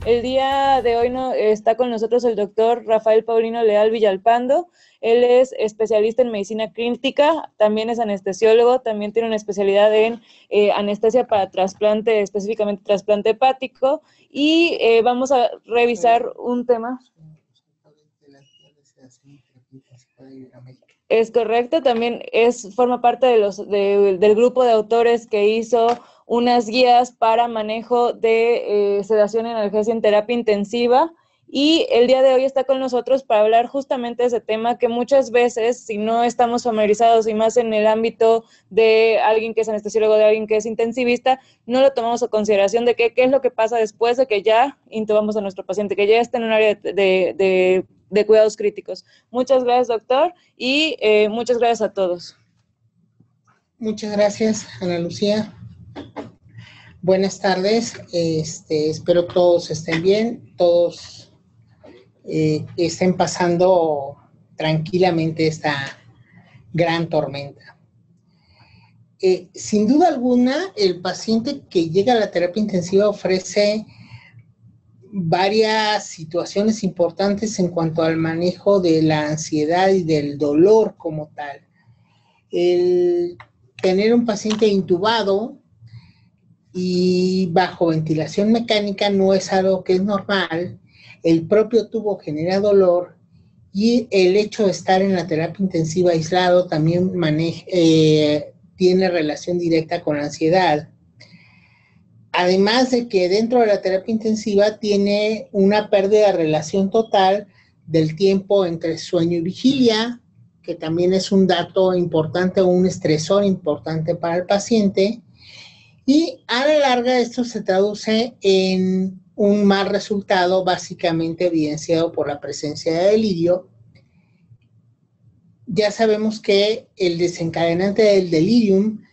El día de hoy está con nosotros el doctor Rafael Paulino Leal Villalpando. Él es especialista en medicina crítica, también es anestesiólogo, también tiene una especialidad en anestesia para trasplante, específicamente trasplante hepático, y vamos a revisar un tema. Es correcto, también forma parte del grupo de autores que hizo unas guías para manejo de sedación y analgesia en terapia intensiva, y el día de hoy está con nosotros para hablar justamente de ese tema que muchas veces, si no estamos familiarizados, y más en el ámbito de alguien que es anestesiólogo, de alguien que es intensivista, no lo tomamos a consideración de qué es lo que pasa después de que ya intubamos a nuestro paciente, que ya está en un área de cuidados críticos. Muchas gracias, doctor, y muchas gracias a todos. Muchas gracias, Ana Lucía. Buenas tardes, espero que todos estén bien, todos estén pasando tranquilamente esta gran tormenta. Sin duda alguna, el paciente que llega a la terapia intensiva ofrece varias situaciones importantes en cuanto al manejo de la ansiedad y del dolor como tal. El tener un paciente intubado y bajo ventilación mecánica no es algo que es normal. El propio tubo genera dolor y el hecho de estar en la terapia intensiva aislado también tiene relación directa con la ansiedad. Además de que dentro de la terapia intensiva tiene una pérdida de relación total del tiempo entre sueño y vigilia, que también es un dato importante o un estresor importante para el paciente. Y a la larga esto se traduce en un mal resultado, básicamente evidenciado por la presencia de delirio. Ya sabemos que el desencadenante del delirium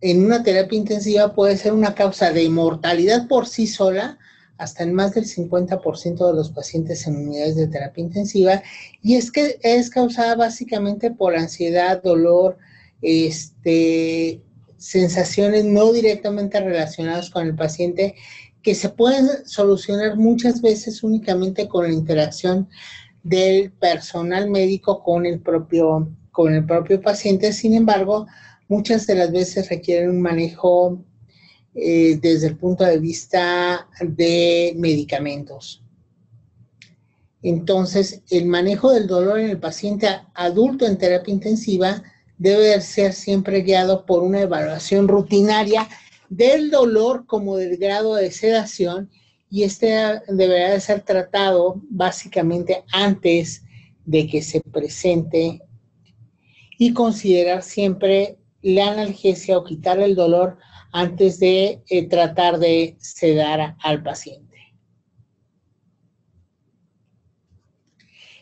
en una terapia intensiva puede ser una causa de mortalidad por sí sola, hasta en más del 50% de los pacientes en unidades de terapia intensiva, y es que es causada básicamente por ansiedad, dolor, sensaciones no directamente relacionadas con el paciente, que se pueden solucionar muchas veces únicamente con la interacción del personal médico con el propio paciente. Sin embargo, muchas de las veces requieren un manejo desde el punto de vista de medicamentos. Entonces, el manejo del dolor en el paciente adulto en terapia intensiva debe ser siempre guiado por una evaluación rutinaria del dolor como del grado de sedación, y deberá de ser tratado básicamente antes de que se presente, y considerar siempre la analgesia o quitar el dolor antes de tratar de sedar al paciente.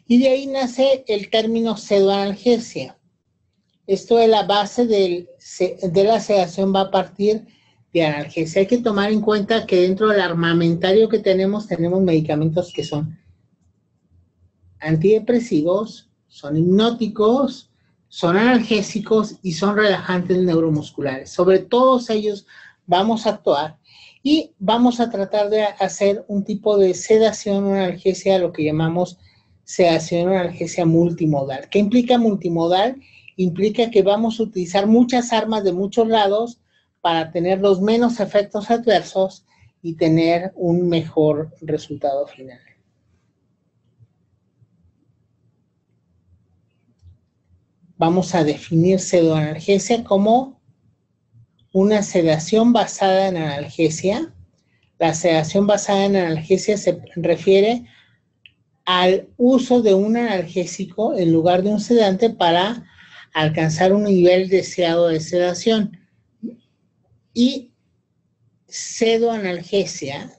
Y de ahí nace el término pseudoanalgesia. Esto de la base de la sedación va a partir de analgesia. Hay que tomar en cuenta que dentro del armamentario que tenemos medicamentos que son antidepresivos, son hipnóticos, son analgésicos y son relajantes neuromusculares. Sobre todos ellos vamos a actuar y vamos a tratar de hacer un tipo de sedación o analgesia, lo que llamamos sedación o analgesia multimodal. ¿Qué implica multimodal? Implica que vamos a utilizar muchas armas de muchos lados para tener los menos efectos adversos y tener un mejor resultado final. Vamos a definir pseudoanalgesia como una sedación basada en analgesia. La sedación basada en analgesia se refiere al uso de un analgésico en lugar de un sedante para alcanzar un nivel deseado de sedación. Y pseudoanalgesia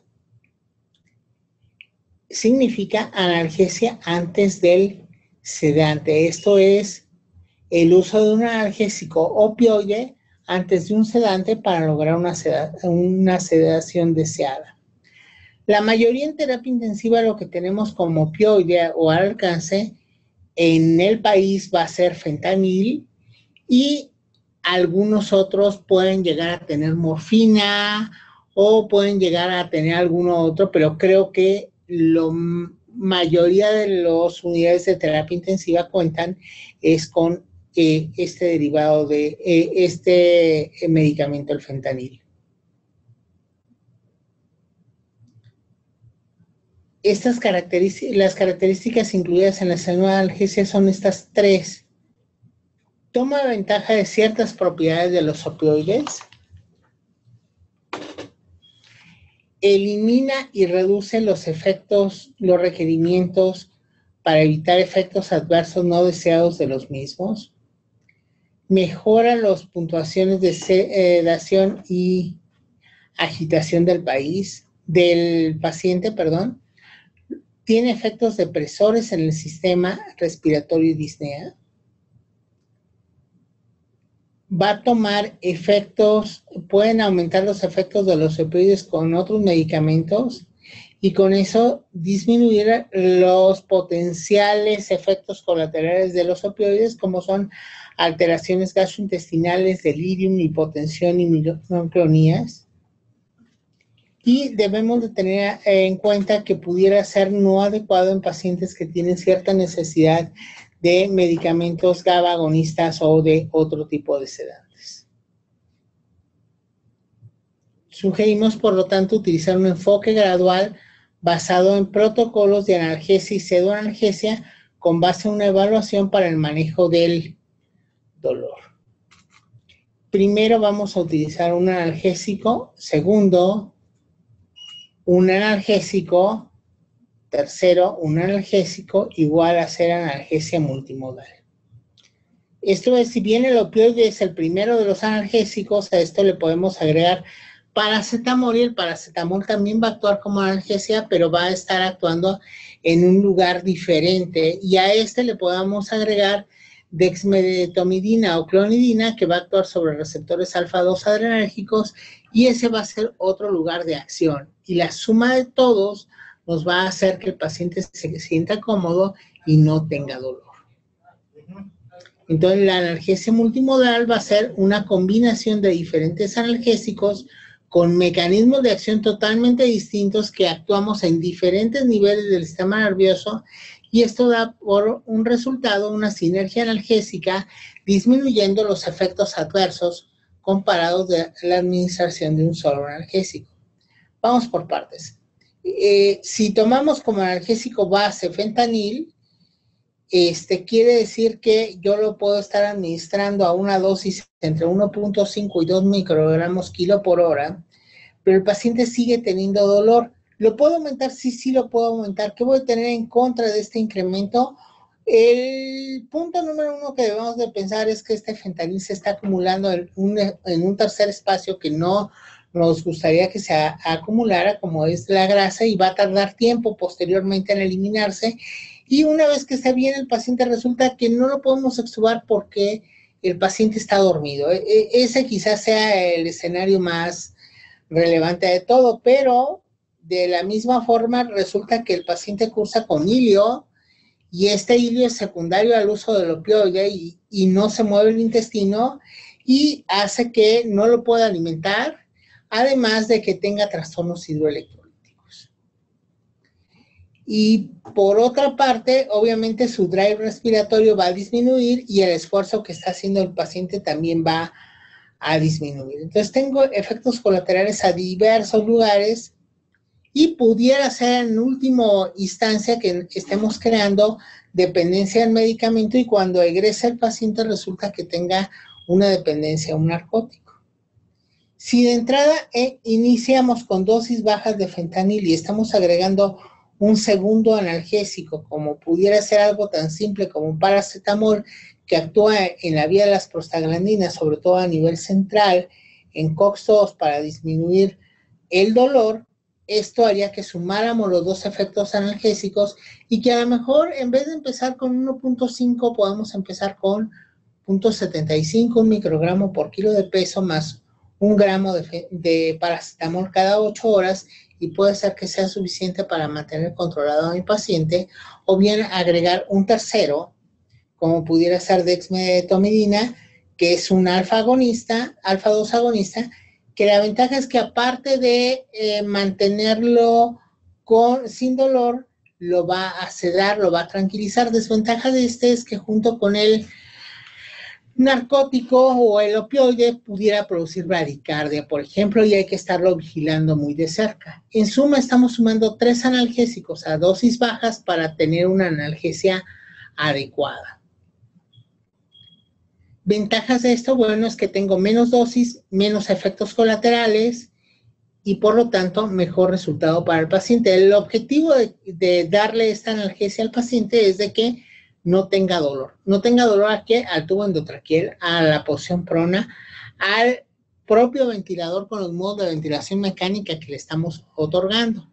significa analgesia antes del sedante. Esto es el uso de un analgésico opioide antes de un sedante para lograr una sedación deseada. La mayoría en terapia intensiva lo que tenemos como opioide o al alcance en el país va a ser fentanil, y algunos otros pueden llegar a tener morfina o pueden llegar a tener alguno otro, pero creo que la mayoría de las unidades de terapia intensiva cuentan es con este derivado de este medicamento, el fentanil. Las características incluidas en la nueva analgesia son estas tres. Toma ventaja de ciertas propiedades de los opioides. Elimina y reduce los requerimientos para evitar efectos adversos no deseados de los mismos. Mejora las puntuaciones de sedación y agitación del paciente. Tiene efectos depresores en el sistema respiratorio y disnea. Va a tomar efectos, pueden aumentar los efectos de los opioides con otros medicamentos y con eso disminuir los potenciales efectos colaterales de los opioides, como son alteraciones gastrointestinales, delirium, hipotensión y micronías. Y debemos de tener en cuenta que pudiera ser no adecuado en pacientes que tienen cierta necesidad de medicamentos GABA agonistas o de otro tipo de sedantes. Sugerimos, por lo tanto, utilizar un enfoque gradual basado en protocolos de analgesia y pseudoanalgesia con base en una evaluación para el manejo del dolor. Primero vamos a utilizar un analgésico, segundo, un analgésico, tercero, un analgésico igual a ser analgesia multimodal. Esto es, si bien el opioide es el primero de los analgésicos, a esto le podemos agregar paracetamol y el paracetamol también va a actuar como analgesia, pero va a estar actuando en un lugar diferente y a este le podemos agregar dexmedetomidina o clonidina que va a actuar sobre receptores alfa-2 adrenérgicos y ese va a ser otro lugar de acción. Y la suma de todos nos va a hacer que el paciente se sienta cómodo y no tenga dolor. Entonces, la analgesia multimodal va a ser una combinación de diferentes analgésicos con mecanismos de acción totalmente distintos que actuamos en diferentes niveles del sistema nervioso y esto da por un resultado una sinergia analgésica disminuyendo los efectos adversos comparados de la administración de un solo analgésico. Vamos por partes. Si tomamos como analgésico base fentanil, quiere decir que yo lo puedo estar administrando a una dosis entre 1.5 y 2 microgramos kilo por hora, pero el paciente sigue teniendo dolor. ¿Lo puedo aumentar? Sí, lo puedo aumentar. ¿Qué voy a tener en contra de este incremento? El punto número uno que debemos de pensar es que este fentanil se está acumulando en un tercer espacio que no nos gustaría que se acumulara, como es la grasa, y va a tardar tiempo posteriormente en eliminarse. Y una vez que está bien el paciente, resulta que no lo podemos extubar porque el paciente está dormido. Ese quizás sea el escenario más relevante de todo, pero de la misma forma resulta que el paciente cursa con hilio y este hilio es secundario al uso del opioide y no se mueve el intestino y hace que no lo pueda alimentar, además de que tenga trastornos hidroelectrolíticos. Y por otra parte, obviamente su drive respiratorio va a disminuir y el esfuerzo que está haciendo el paciente también va a disminuir. Entonces tengo efectos colaterales a diversos lugares y pudiera ser en última instancia que estemos creando dependencia del medicamento y cuando egrese el paciente resulta que tenga una dependencia a un narcótico. Si de entrada iniciamos con dosis bajas de fentanil y estamos agregando un segundo analgésico, como pudiera ser algo tan simple como un paracetamol que actúa en la vía de las prostaglandinas, sobre todo a nivel central, en COX-2 para disminuir el dolor, esto haría que sumáramos los dos efectos analgésicos y que a lo mejor en vez de empezar con 1.5 podamos empezar con 0.75, un microgramo por kilo de peso más 1 gramo de paracetamol cada 8 horas y puede ser que sea suficiente para mantener controlado a mi paciente o bien agregar un tercero, como pudiera ser dexmedetomidina, que es un alfa-2 agonista, que la ventaja es que aparte de mantenerlo sin dolor, lo va a sedar, lo va a tranquilizar. Desventaja de este es que junto con el narcótico o el opioide pudiera producir bradicardia, por ejemplo, y hay que estarlo vigilando muy de cerca. En suma, estamos sumando 3 analgésicos a dosis bajas para tener una analgesia adecuada. Ventajas de esto, bueno, es que tengo menos dosis, menos efectos colaterales y por lo tanto mejor resultado para el paciente. El objetivo de darle esta analgesia al paciente es de que no tenga dolor. No tenga dolor ¿a qué? Al tubo endotraqueal, a la posición prona, al propio ventilador con los modos de ventilación mecánica que le estamos otorgando.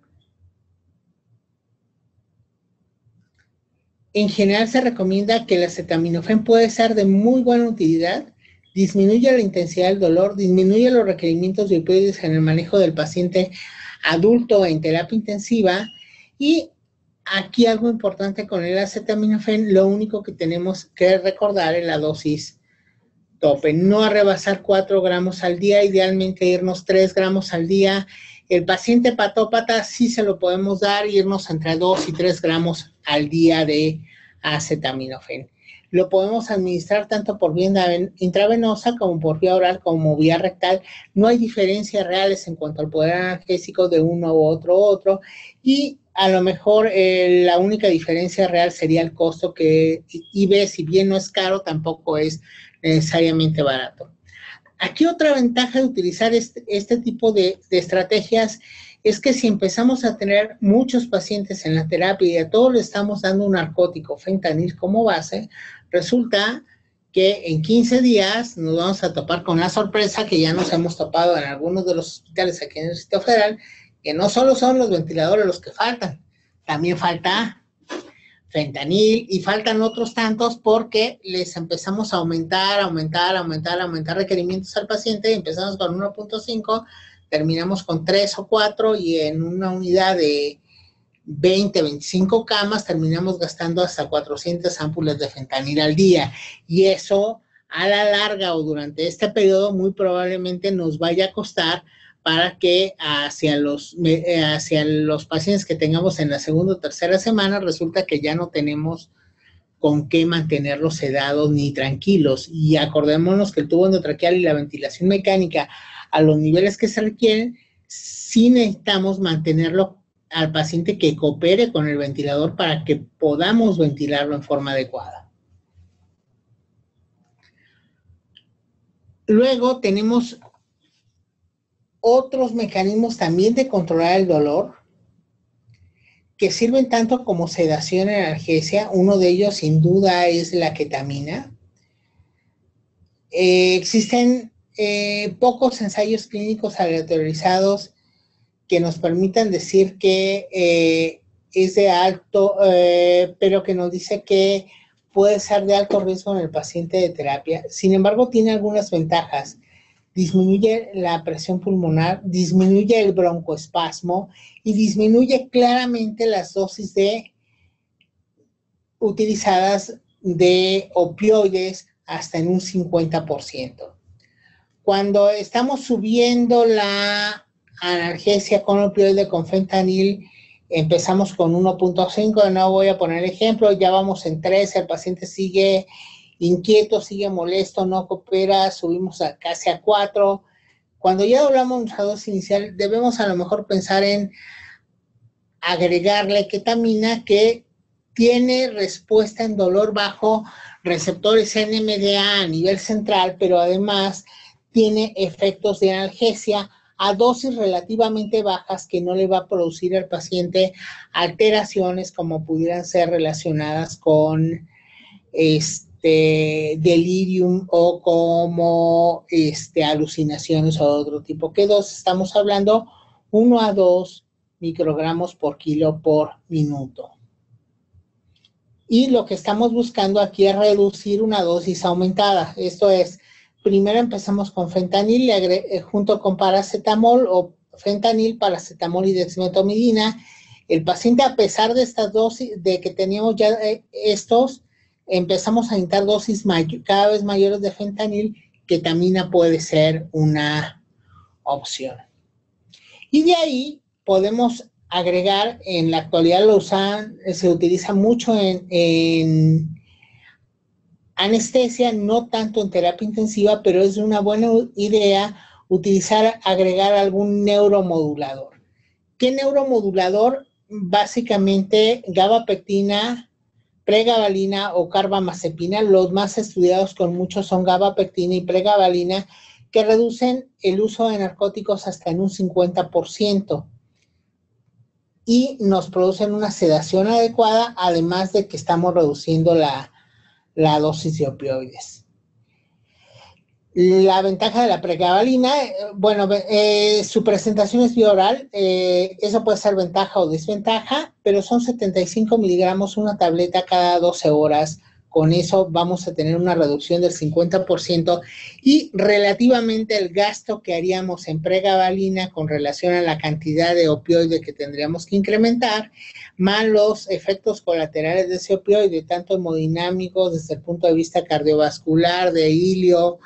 En general se recomienda que el acetaminofén puede ser de muy buena utilidad, disminuye la intensidad del dolor, disminuye los requerimientos de opioides en el manejo del paciente adulto en terapia intensiva y aquí algo importante con el acetaminofén, lo único que tenemos que recordar es la dosis tope, no a rebasar 4 gramos al día, idealmente irnos 3 gramos al día. El paciente patópata sí se lo podemos dar, irnos entre 2 y 3 gramos al día de acetaminofén. Lo podemos administrar tanto por vía intravenosa como por vía oral como vía rectal. No hay diferencias reales en cuanto al poder analgésico de uno u otro. Y a lo mejor la única diferencia real sería el costo que IB, si bien no es caro, tampoco es necesariamente barato. Aquí otra ventaja de utilizar este tipo de estrategias es que si empezamos a tener muchos pacientes en la terapia y a todos le estamos dando un narcótico, fentanil como base, resulta que en 15 días nos vamos a topar con la sorpresa que ya nos hemos topado en algunos de los hospitales aquí en el Distrito Federal, que no solo son los ventiladores los que faltan, también falta fentanil y faltan otros tantos porque les empezamos a aumentar requerimientos al paciente. Empezamos con 1.5, terminamos con 3 o 4 y en una unidad de 20, 25 camas terminamos gastando hasta 400 ámpulas de fentanil al día. Y eso a la larga o durante este periodo muy probablemente nos vaya a costar para que hacia los pacientes que tengamos en la segunda o tercera semana resulta que ya no tenemos con qué mantenerlos sedados ni tranquilos. Y acordémonos que el tubo endotraqueal y la ventilación mecánica a los niveles que se requieren, sí necesitamos mantenerlo al paciente que coopere con el ventilador para que podamos ventilarlo en forma adecuada. Luego tenemos otros mecanismos también de controlar el dolor que sirven tanto como sedación y analgesia. Uno de ellos sin duda es la ketamina. Existen pocos ensayos clínicos aleatorizados que nos permitan decir que es de alto, pero que nos dice que puede ser de alto riesgo en el paciente de terapia. Sin embargo, tiene algunas ventajas. Disminuye la presión pulmonar, disminuye el broncoespasmo y disminuye claramente las dosis utilizadas de opioides hasta en un 50%. Cuando estamos subiendo la analgesia con opioide con fentanil, empezamos con 1.5, no voy a poner ejemplo, ya vamos en 3, el paciente sigue inquieto, sigue molesto, no coopera, subimos casi a 4. Cuando ya doblamos nuestra dosis inicial, debemos a lo mejor pensar en agregarle ketamina que tiene respuesta en dolor bajo receptores NMDA a nivel central, pero además tiene efectos de analgesia a dosis relativamente bajas que no le va a producir al paciente alteraciones como pudieran ser relacionadas con delirium o como alucinaciones o otro tipo. ¿Qué dosis estamos hablando? 1 a 2 microgramos por kilo por minuto. Y lo que estamos buscando aquí es reducir una dosis aumentada. Esto es, primero empezamos con fentanil junto con paracetamol o fentanil, paracetamol y dexmedetomidina. El paciente, a pesar de estas dosis, de que teníamos ya empezamos a necesitar dosis cada vez mayores de fentanil. Ketamina puede ser una opción. Y de ahí podemos agregar, en la actualidad se utiliza mucho en anestesia, no tanto en terapia intensiva, pero es una buena idea agregar algún neuromodulador. ¿Qué neuromodulador? Básicamente gabapectina, pregabalina o carbamazepina. Los más estudiados con muchos son gabapectina y pregabalina, que reducen el uso de narcóticos hasta en un 50% y nos producen una sedación adecuada, además de que estamos reduciendo la dosis de opioides. La ventaja de la pregabalina, bueno, su presentación es bioral, eso puede ser ventaja o desventaja, pero son 75 miligramos una tableta cada 12 horas. Con eso vamos a tener una reducción del 50% y relativamente el gasto que haríamos en pregabalina con relación a la cantidad de opioide que tendríamos que incrementar, más los efectos colaterales de ese opioide, tanto hemodinámicos desde el punto de vista cardiovascular, de hilio,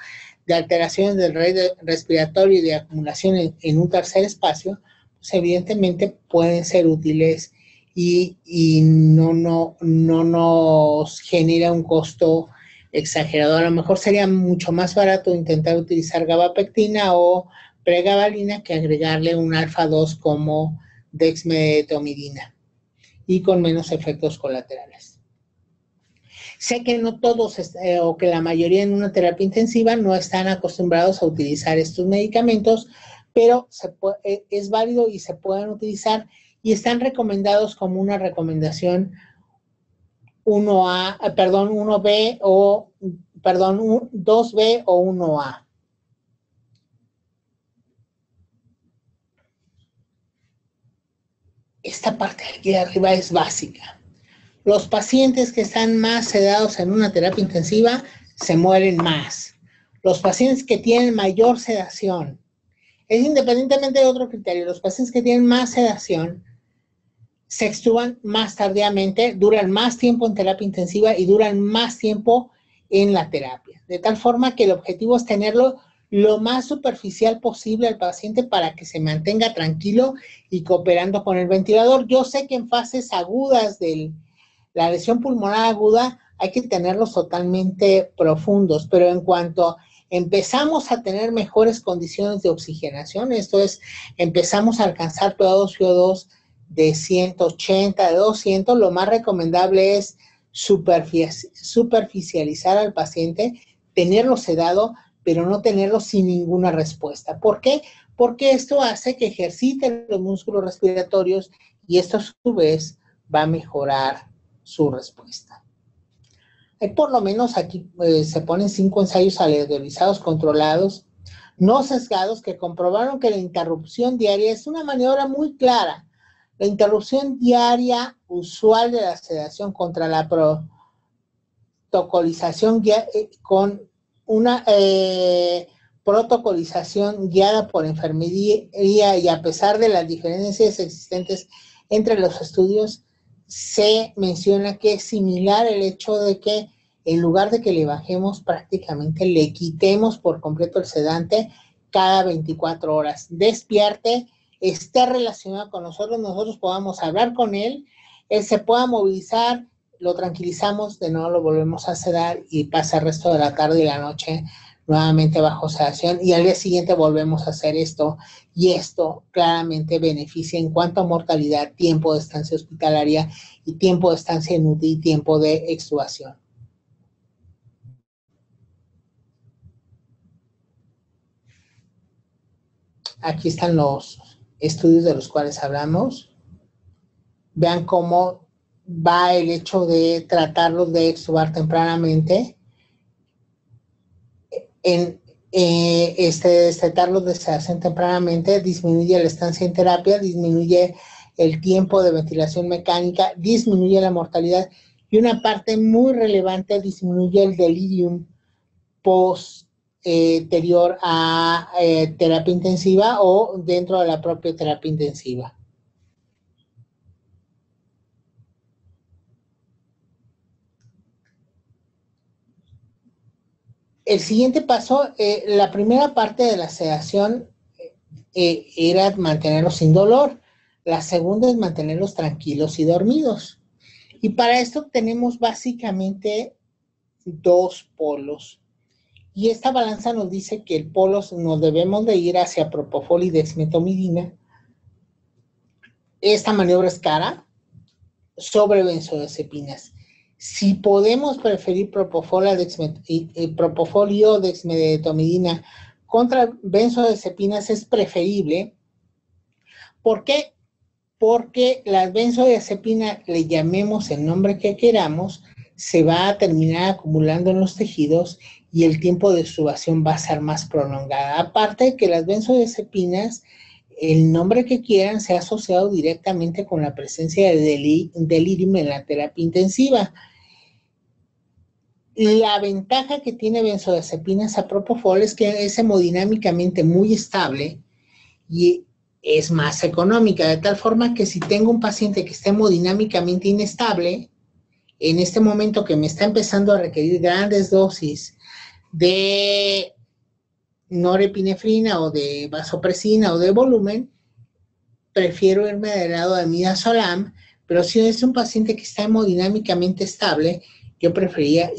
de alteraciones del respiratorio y de acumulación en un tercer espacio, pues evidentemente pueden ser útiles y no nos genera un costo exagerado. A lo mejor sería mucho más barato intentar utilizar gabapectina o pregabalina que agregarle un alfa-2 como dexmedetomidina y con menos efectos colaterales. Sé que no todos o que la mayoría en una terapia intensiva no están acostumbrados a utilizar estos medicamentos, pero es válido y se pueden utilizar y están recomendados como una recomendación 2B o 1A. Esta parte de aquí de arriba es básica. Los pacientes que están más sedados en una terapia intensiva se mueren más. Los pacientes que tienen mayor sedación, es independientemente de otro criterio, los pacientes que tienen más sedación se extuban más tardíamente, duran más tiempo en terapia intensiva y duran más tiempo en la terapia. De tal forma que el objetivo es tenerlo lo más superficial posible al paciente para que se mantenga tranquilo y cooperando con el ventilador. Yo sé que en fases agudas de la lesión pulmonar aguda hay que tenerlos totalmente profundos, pero en cuanto empezamos a tener mejores condiciones de oxigenación, esto es, empezamos a alcanzar PaO2 de 180, de 200, lo más recomendable es superficializar al paciente, tenerlo sedado, pero no tenerlo sin ninguna respuesta. ¿Por qué? Porque esto hace que ejerciten los músculos respiratorios y esto a su vez va a mejorar su respuesta. Hay por lo menos aquí se ponen 5 ensayos aleatorizados controlados, no sesgados, que comprobaron que la interrupción diaria es una maniobra muy clara. La interrupción diaria usual de la sedación contra la protocolización con una protocolización guiada por enfermería y a pesar de las diferencias existentes entre los estudios, se menciona que es similar el hecho de que en lugar de que le bajemos, prácticamente le quitemos por completo el sedante cada 24 horas. Despierte, esté relacionado con nosotros podamos hablar con él se pueda movilizar, lo tranquilizamos, de nuevo lo volvemos a sedar y pasa el resto de la tarde y la noche nuevamente bajo sedación y al día siguiente volvemos a hacer esto y esto claramente beneficia en cuanto a mortalidad, tiempo de estancia hospitalaria y tiempo de estancia en UTI y tiempo de extubación. Aquí están los estudios de los cuales hablamos. Vean cómo va el hecho de tratarlos de extubar tempranamente. Tratarlos de sedación tempranamente disminuye la estancia en terapia, disminuye el tiempo de ventilación mecánica, disminuye la mortalidad y una parte muy relevante, disminuye el delirium posterior a terapia intensiva o dentro de la propia terapia intensiva. El siguiente paso, la primera parte de la sedación era mantenerlos sin dolor. La segunda es mantenerlos tranquilos y dormidos. Y para esto tenemos básicamente dos polos. Y esta balanza nos dice que el polo nos debemos de ir hacia propofol y dexmetomidina. Esta maniobra es cara sobre benzodiazepinas. Si podemos preferir propofol y o dexmetomidina contra benzodiazepinas es preferible. ¿Por qué? Porque la benzodiazepina, le llamemos el nombre que queramos, se va a terminar acumulando en los tejidos y el tiempo de extubación va a ser más prolongada. Aparte de que las benzodiazepinas, el nombre que quieran, se ha asociado directamente con la presencia de delirium en la terapia intensiva. La ventaja que tiene benzodiazepinas a propofol es que es hemodinámicamente muy estable y es más económica, de tal forma que si tengo un paciente que está hemodinámicamente inestable, en este momento que me está empezando a requerir grandes dosis de norepinefrina o de vasopresina o de volumen, prefiero irme del lado de midazolam, pero si es un paciente que está hemodinámicamente estable, yo preferiría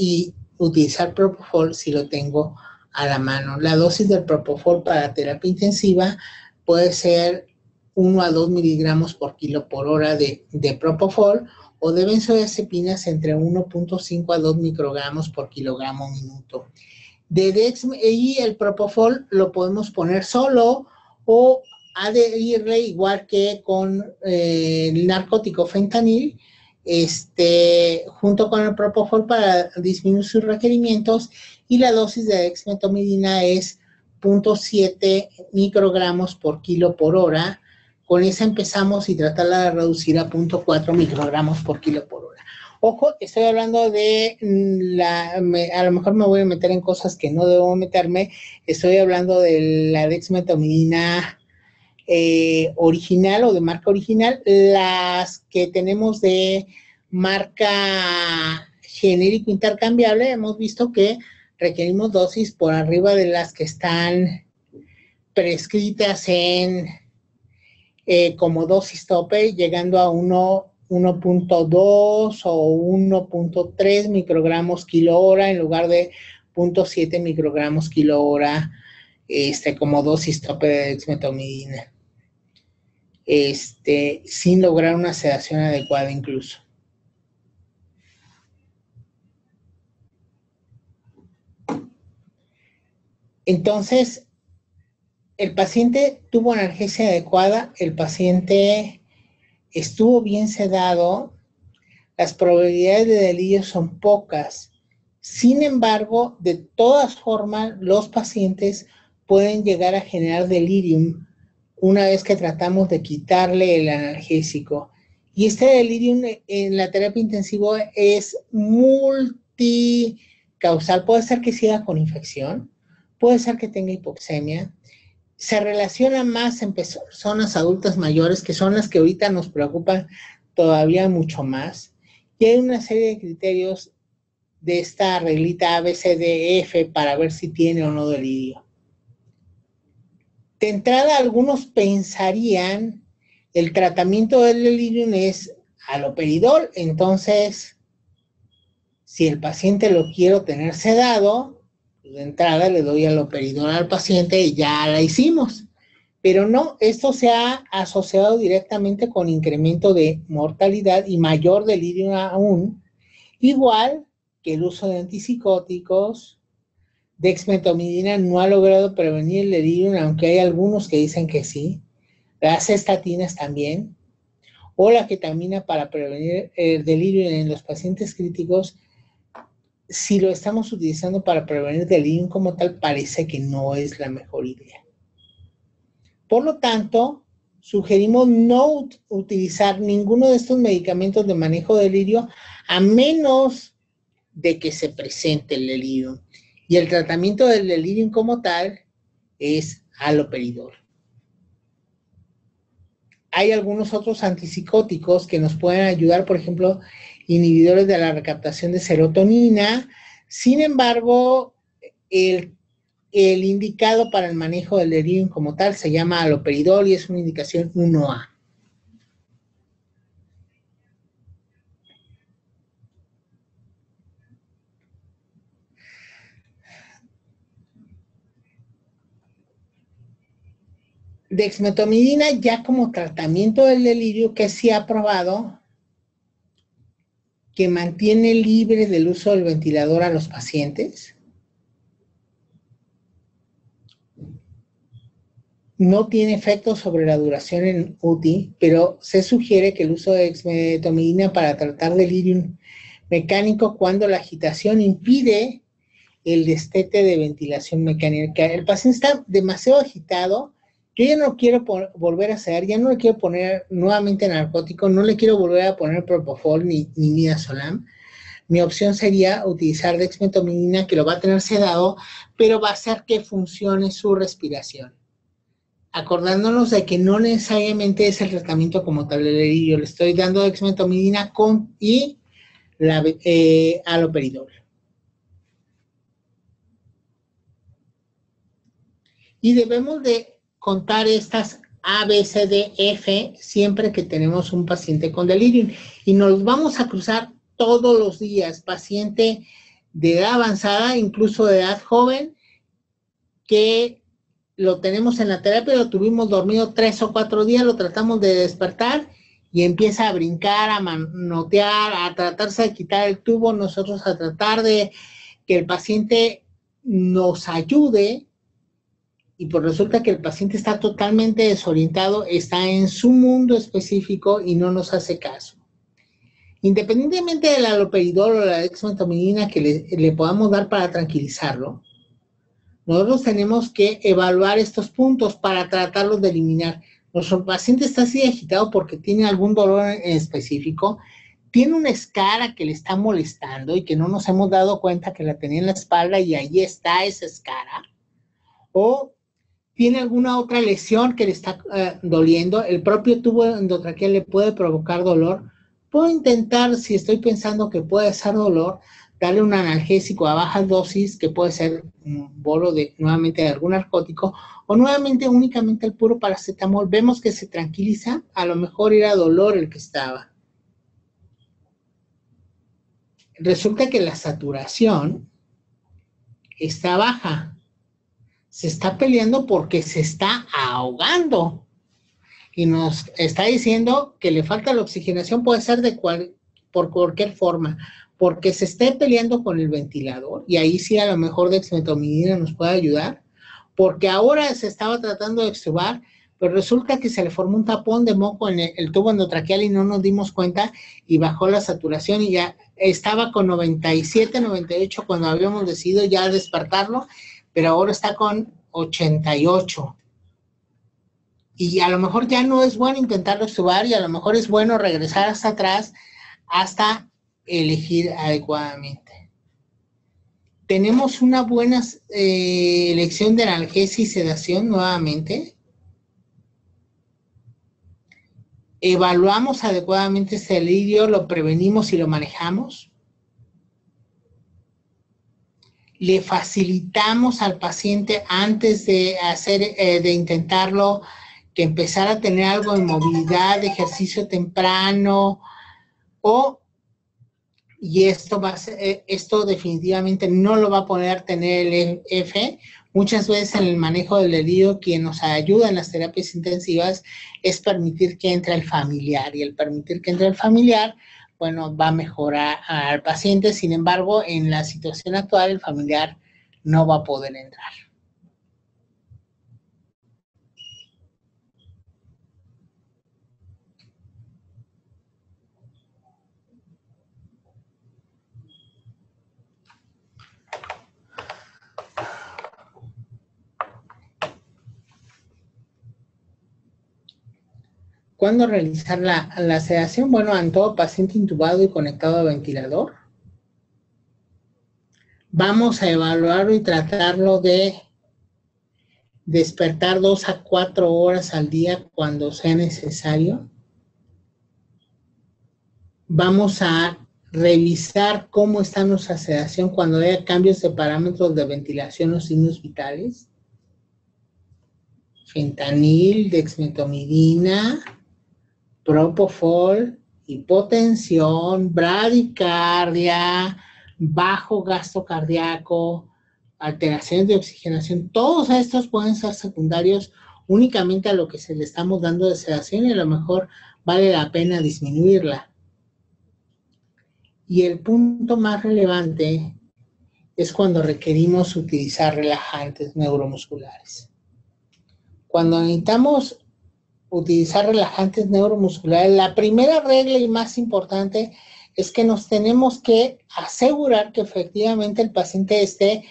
utilizar propofol si lo tengo a la mano. La dosis del propofol para terapia intensiva puede ser 1 a 2 miligramos por kilo por hora de propofol, o de benzodiazepinas entre 1.5 a 2 microgramos por kilogramo minuto. Y el propofol lo podemos poner solo o adherirle igual que con el narcótico fentanil, junto con el propofol para disminuir sus requerimientos, y la dosis de dexmetomidina es 0.7 microgramos por kilo por hora. Con esa empezamos y tratarla de reducir a 0.4 microgramos por kilo por hora. Ojo, estoy hablando de a lo mejor me voy a meter en cosas que no debo meterme. Estoy hablando de la dexmetomidina original o de marca original. Las que tenemos de marca genérico intercambiable, hemos visto que requerimos dosis por arriba de las que están prescritas en como dosis tope, llegando a 1.2 o 1.3 microgramos kilo hora en lugar de 0.7 microgramos kilo hora como dosis tope de dexmetomidina, sin lograr una sedación adecuada incluso. Entonces, el paciente tuvo analgesia adecuada, el paciente estuvo bien sedado, las probabilidades de delirio son pocas. Sin embargo, de todas formas, los pacientes pueden llegar a generar delirium una vez que tratamos de quitarle el analgésico. Y este delirium en la terapia intensiva es multicausal. Puede ser que siga con infección, puede ser que tenga hipoxemia. Se relaciona más en personas adultas mayores, que son las que ahorita nos preocupan todavía mucho más. Y hay una serie de criterios de esta reglita ABCDF para ver si tiene o no delirio. De entrada, algunos pensarían el tratamiento del delirio es haloperidol. Entonces, si el paciente lo quiero tener sedado, de entrada le doy haloperidol al paciente y ya la hicimos. Pero no, esto se ha asociado directamente con incremento de mortalidad y mayor delirio aún, igual que el uso de antipsicóticos. Dexmetomidina no ha logrado prevenir el delirio, aunque hay algunos que dicen que sí. Las estatinas también, o la ketamina para prevenir el delirio en los pacientes críticos. Si lo estamos utilizando para prevenir delirium como tal, parece que no es la mejor idea. Por lo tanto, sugerimos no utilizar ninguno de estos medicamentos de manejo de delirio a menos de que se presente el delirio. Y el tratamiento del delirium como tal es haloperidol. Hay algunos otros antipsicóticos que nos pueden ayudar, por ejemplo, inhibidores de la recaptación de serotonina. Sin embargo, el el indicado para el manejo del delirium como tal se llama haloperidol y es una indicación 1A. Dexmedetomidina ya como tratamiento del delirio que sí ha probado que mantiene libre del uso del ventilador a los pacientes. No tiene efecto sobre la duración en UTI, pero se sugiere que el uso de dexmedetomidina para tratar delirium mecánico cuando la agitación impide el destete de ventilación mecánica. El paciente está demasiado agitado, yo ya no quiero volver a hacer, ya no le quiero poner nuevamente narcótico, no le quiero volver a poner propofol ni midazolam. Mi opción sería utilizar dexmedetomidina, que lo va a tener sedado, pero va a hacer que funcione su respiración. Acordándonos de que no necesariamente es el tratamiento como tal del delirio, le estoy dando dexmedetomidina y haloperidol. Y debemos de contar estas A, B, C, D, F siempre que tenemos un paciente con delirium. Y nos vamos a cruzar todos los días, paciente de edad avanzada, incluso de edad joven, que lo tenemos en la terapia, lo tuvimos dormido 3 o 4 días, lo tratamos de despertar y empieza a brincar, a manotear, a tratarse de quitar el tubo, nosotros a tratar de que el paciente nos ayude. Y pues resulta que el paciente está totalmente desorientado, está en su mundo específico y no nos hace caso. Independientemente del haloperidol o la dexmedetomidina que le podamos dar para tranquilizarlo, nosotros tenemos que evaluar estos puntos para tratarlos de eliminar. Nuestro paciente está así agitado porque tiene algún dolor en específico, tiene una escara que le está molestando y que no nos hemos dado cuenta que la tenía en la espalda y ahí está esa escara, o tiene alguna otra lesión que le está doliendo, el propio tubo endotraqueal le puede provocar dolor. Puedo intentar, si estoy pensando que puede ser dolor, darle un analgésico a baja dosis, que puede ser un bolo nuevamente de algún narcótico, o nuevamente únicamente el puro paracetamol. Vemos que se tranquiliza, a lo mejor era dolor el que estaba. Resulta que la saturación está baja. Se está peleando porque se está ahogando y nos está diciendo que le falta la oxigenación, puede ser por cualquier forma, porque se esté peleando con el ventilador, y ahí sí a lo mejor dexmedetomidina nos puede ayudar, porque ahora se estaba tratando de extubar, pero resulta que se le formó un tapón de moco en el tubo endotraqueal y no nos dimos cuenta y bajó la saturación y ya estaba con 97, 98 cuando habíamos decidido ya despertarlo, pero ahora está con 88. Y a lo mejor ya no es bueno intentarlo extubar y a lo mejor es bueno regresar hasta atrás hasta elegir adecuadamente. Tenemos una buena elección de analgesia y sedación nuevamente. Evaluamos adecuadamente este delirio, lo prevenimos y lo manejamos. Le facilitamos al paciente antes de intentarlo, que empezara a tener algo de movilidad, de ejercicio temprano, y esto definitivamente no lo va a poder tener el F. Muchas veces en el manejo del delirio, quien nos ayuda en las terapias intensivas es permitir que entre el familiar, y el permitir que entre el familiar, bueno, va a mejorar al paciente. Sin embargo, en la situación actual, el familiar no va a poder entrar. ¿Cuándo realizar la sedación? Bueno, en todo paciente intubado y conectado a ventilador. Vamos a evaluarlo y tratarlo de despertar 2 a 4 horas al día cuando sea necesario. Vamos a revisar cómo está nuestra sedación cuando haya cambios de parámetros de ventilación o signos vitales. Fentanil, dexmedetomidina, propofol, hipotensión, bradicardia, bajo gasto cardíaco, alteraciones de oxigenación, todos estos pueden ser secundarios únicamente a lo que se le estamos dando de sedación y a lo mejor vale la pena disminuirla. Y el punto más relevante es cuando requerimos utilizar relajantes neuromusculares. Cuando necesitamos utilizar relajantes neuromusculares, la primera regla y más importante es que nos tenemos que asegurar que efectivamente el paciente esté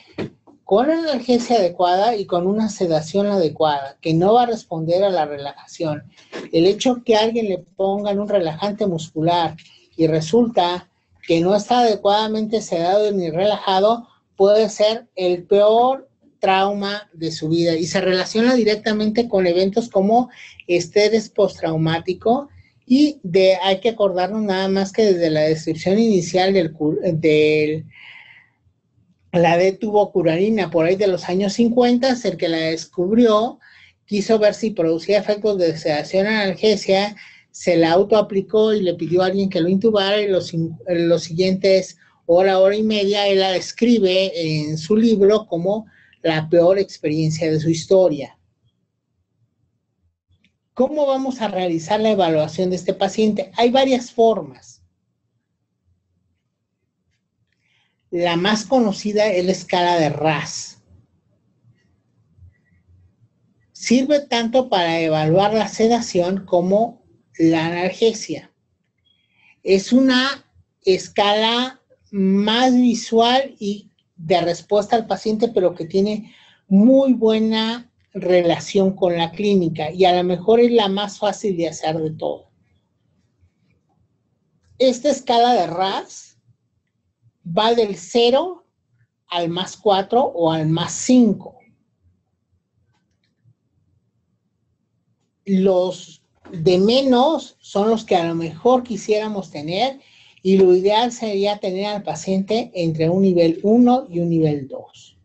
con la analgesia adecuada y con una sedación adecuada, que no va a responder a la relajación. El hecho que alguien le pongan un relajante muscular y resulta que no está adecuadamente sedado ni relajado puede ser el peor trauma de su vida y se relaciona directamente con eventos como estrés postraumático y hay que acordarnos nada más que desde la descripción inicial de la D-tubocurarina por ahí de los años 50, el que la descubrió quiso ver si producía efectos de sedación analgesia, se la autoaplicó y le pidió a alguien que lo intubara y los siguientes hora y media él la describe en su libro como la peor experiencia de su historia. ¿Cómo vamos a realizar la evaluación de este paciente? Hay varias formas. La más conocida es la escala de RASS. Sirve tanto para evaluar la sedación como la analgesia. Es una escala más visual y de respuesta al paciente, pero que tiene muy buena relación con la clínica y a lo mejor es la más fácil de hacer de todo. Esta escala de RASS va del 0 al más 4 o al más 5. Los de menos son los que a lo mejor quisiéramos tener y lo ideal sería tener al paciente entre un nivel 1 y un nivel 2.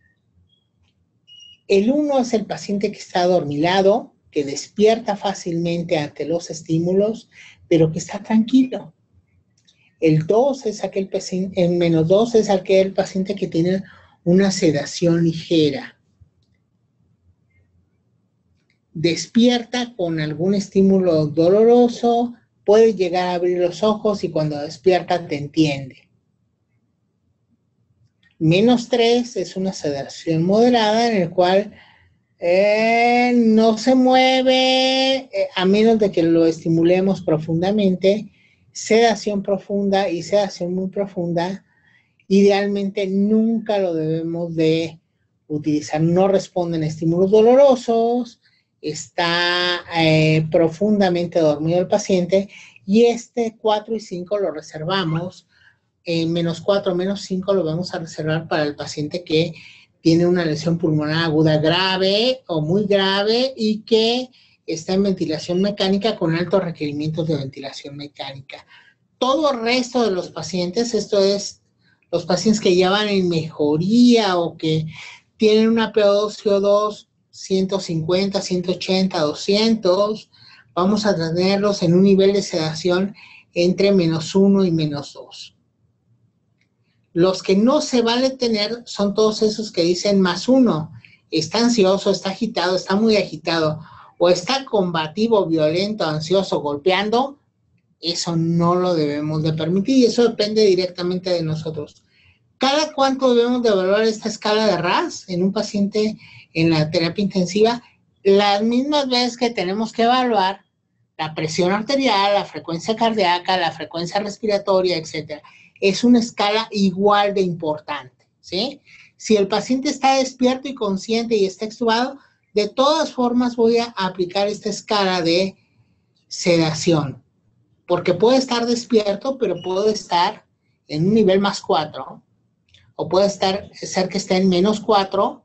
El 1 es el paciente que está adormilado, que despierta fácilmente ante los estímulos, pero que está tranquilo. El 2 es aquel paciente, el menos 2 es aquel paciente que tiene una sedación ligera. Despierta con algún estímulo doloroso, puede llegar a abrir los ojos y cuando despierta te entiende. Menos 3 es una sedación moderada en el cual no se mueve a menos de que lo estimulemos profundamente. Sedación profunda y sedación muy profunda, idealmente nunca lo debemos de utilizar. No responden a estímulos dolorosos, está profundamente dormido el paciente y 4 y 5 lo reservamos. Menos 4, menos 5 lo vamos a reservar para el paciente que tiene una lesión pulmonar aguda grave o muy grave y que está en ventilación mecánica con altos requerimientos de ventilación mecánica. Todo el resto de los pacientes, esto es, los pacientes que ya van en mejoría o que tienen una PO2, CO2 150, 180, 200, vamos a tenerlos en un nivel de sedación entre menos 1 y menos 2. Los que no se vale tener son todos esos que dicen más 1. Está ansioso, está agitado, está muy agitado, o está combativo, violento, ansioso, golpeando. Eso no lo debemos de permitir y eso depende directamente de nosotros. ¿Cada cuánto debemos de evaluar esta escala de RASS en un paciente en la terapia intensiva? Las mismas veces que tenemos que evaluar la presión arterial, la frecuencia cardíaca, la frecuencia respiratoria, etc. Es una escala igual de importante, ¿sí? Si el paciente está despierto y consciente y está extubado, de todas formas voy a aplicar esta escala de sedación, porque puede estar despierto, pero puede estar en un nivel más 4, o puede ser que esté en menos 4,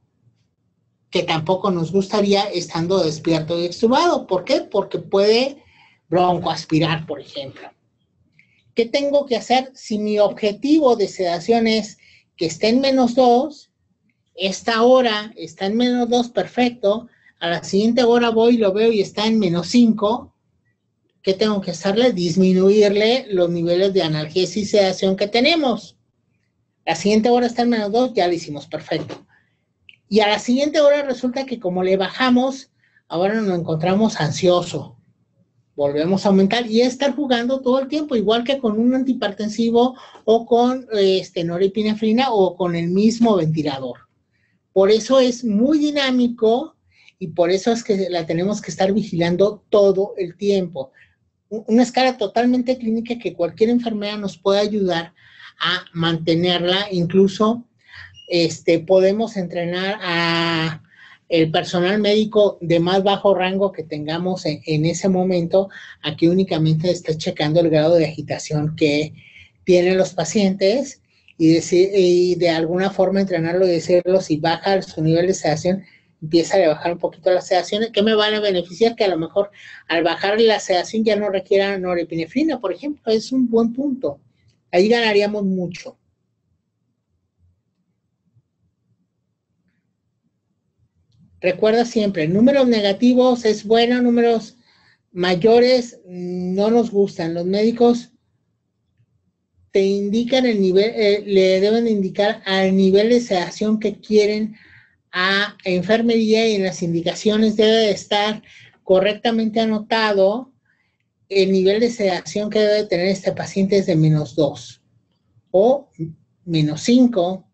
que tampoco nos gustaría estando despierto y extubado. ¿Por qué? Porque puede broncoaspirar, por ejemplo. ¿Qué tengo que hacer si mi objetivo de sedación es que esté en -2? Esta hora está en -2, perfecto. A la siguiente hora voy y lo veo y está en -5. ¿Qué tengo que hacerle? Disminuirle los niveles de analgesia y sedación que tenemos. La siguiente hora está en -2, ya lo hicimos, perfecto. Y a la siguiente hora resulta que como le bajamos, ahora nos encontramos ansioso. Volvemos a aumentar y estar jugando todo el tiempo, igual que con un antihipertensivo o con norepinefrina o con el mismo ventilador. Por eso es muy dinámico y por eso es que la tenemos que estar vigilando todo el tiempo. Una escala totalmente clínica que cualquier enfermera nos puede ayudar a mantenerla. Incluso podemos entrenar a el personal médico de más bajo rango que tengamos en ese momento a que únicamente esté checando el grado de agitación que tienen los pacientes y de alguna forma entrenarlo y decirlo, si baja su nivel de sedación, empieza a bajar un poquito las sedaciones, que me van a beneficiar, que a lo mejor al bajar la sedación ya no requiera norepinefrina, por ejemplo. Es un buen punto. Ahí ganaríamos mucho. Recuerda siempre, números negativos es bueno, números mayores no nos gustan. Los médicos te indican el nivel, le deben indicar al nivel de sedación que quieren a enfermería, y en las indicaciones debe estar correctamente anotado el nivel de sedación que debe tener este paciente es de -2 o -5,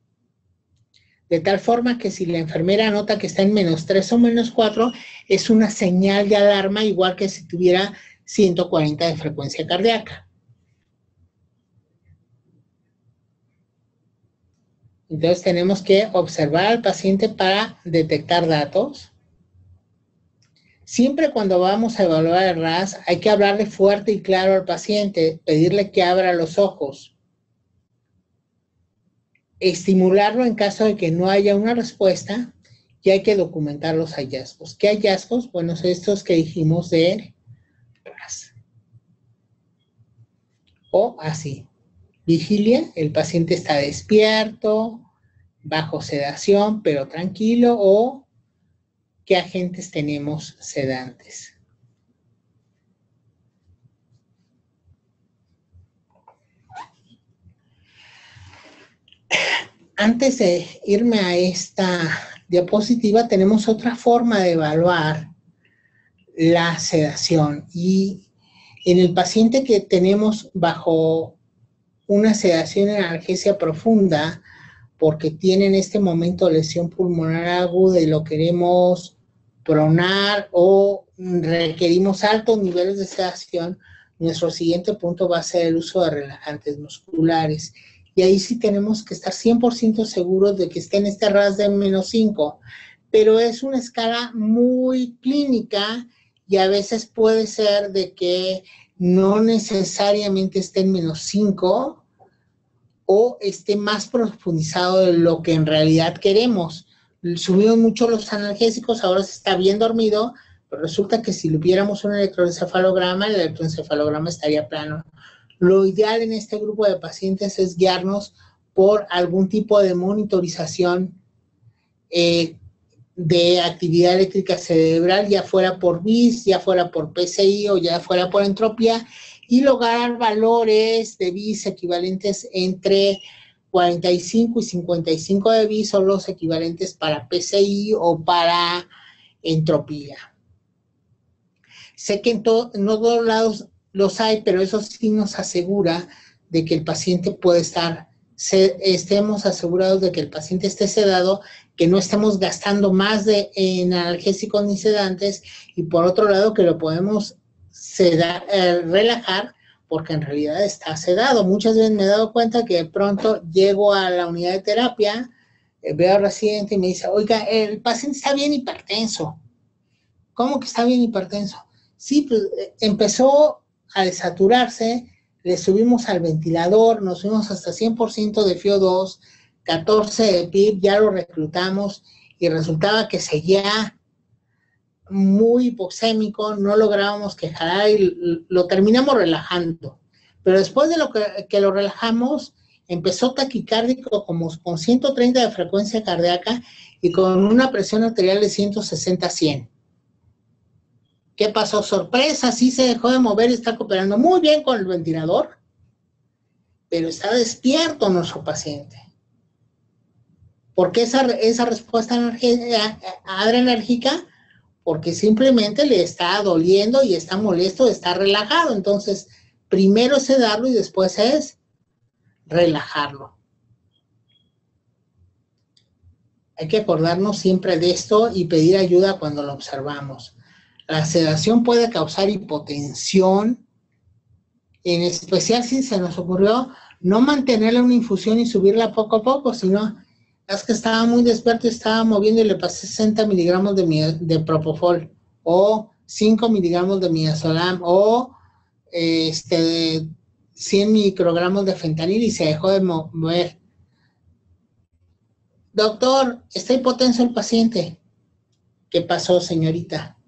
de tal forma que si la enfermera nota que está en -3 o -4, es una señal de alarma, igual que si tuviera 140 de frecuencia cardíaca. Entonces tenemos que observar al paciente para detectar datos. Siempre cuando vamos a evaluar el RAS, hay que hablarle fuerte y claro al paciente, pedirle que abra los ojos, estimularlo en caso de que no haya una respuesta, y hay que documentar los hallazgos. ¿Qué hallazgos? Bueno, estos que dijimos de RAS. O así. Vigilia, el paciente está despierto, bajo sedación, pero tranquilo, o qué agentes tenemos sedantes. Antes de irme a esta diapositiva, tenemos otra forma de evaluar la sedación, y en el paciente que tenemos bajo una sedación en analgesia profunda, porque tiene en este momento lesión pulmonar aguda y lo queremos pronar o requerimos altos niveles de sedación, nuestro siguiente punto va a ser el uso de relajantes musculares. Y ahí sí tenemos que estar 100% seguros de que esté en este RAS de -5, pero es una escala muy clínica y a veces puede ser de que no necesariamente esté en -5 o esté más profundizado de lo que en realidad queremos. Subimos mucho los analgésicos, ahora se está bien dormido, pero resulta que si le hubiéramos un electroencefalograma, el electroencefalograma estaría plano. Lo ideal en este grupo de pacientes es guiarnos por algún tipo de monitorización de actividad eléctrica cerebral, ya fuera por BIS, ya fuera por PCI o ya fuera por entropía, y lograr valores de BIS equivalentes entre 45 y 55 de BIS son los equivalentes para PCI o para entropía. Sé que en todos lados los hay, pero eso sí nos asegura de que el paciente puede estar, estemos asegurados de que el paciente esté sedado, que no estemos gastando más en analgésicos ni sedantes, y por otro lado que lo podemos relajar, porque en realidad está sedado. Muchas veces me he dado cuenta que de pronto llego a la unidad de terapia, veo al residente y me dice, oiga, el paciente está bien hipertenso. ¿Cómo que está bien hipertenso? Sí, pues empezó a desaturarse, le subimos al ventilador, nos subimos hasta 100% de FiO2, 14 de PIB, ya lo reclutamos y resultaba que seguía muy hipoxémico, no lográbamos que jalara y lo terminamos relajando. Pero después de que lo relajamos, empezó taquicárdico como con 130 de frecuencia cardíaca y con una presión arterial de 160/100. ¿Qué pasó? Sorpresa, sí se dejó de mover y está cooperando muy bien con el ventilador, pero está despierto nuestro paciente. ¿Por qué esa respuesta adrenérgica? Porque simplemente le está doliendo y está molesto, está relajado. Entonces, primero es sedarlo y después es relajarlo. Hay que acordarnos siempre de esto y pedir ayuda cuando lo observamos. La sedación puede causar hipotensión, en especial si se nos ocurrió no mantenerle una infusión y subirla poco a poco, sino es que estaba muy despierto y estaba moviendo y le pasé 60 miligramos de propofol o 5 miligramos de midazolam o 100 microgramos de fentanil y se dejó de mover. Doctor, está hipotenso el paciente. ¿Qué pasó, señorita?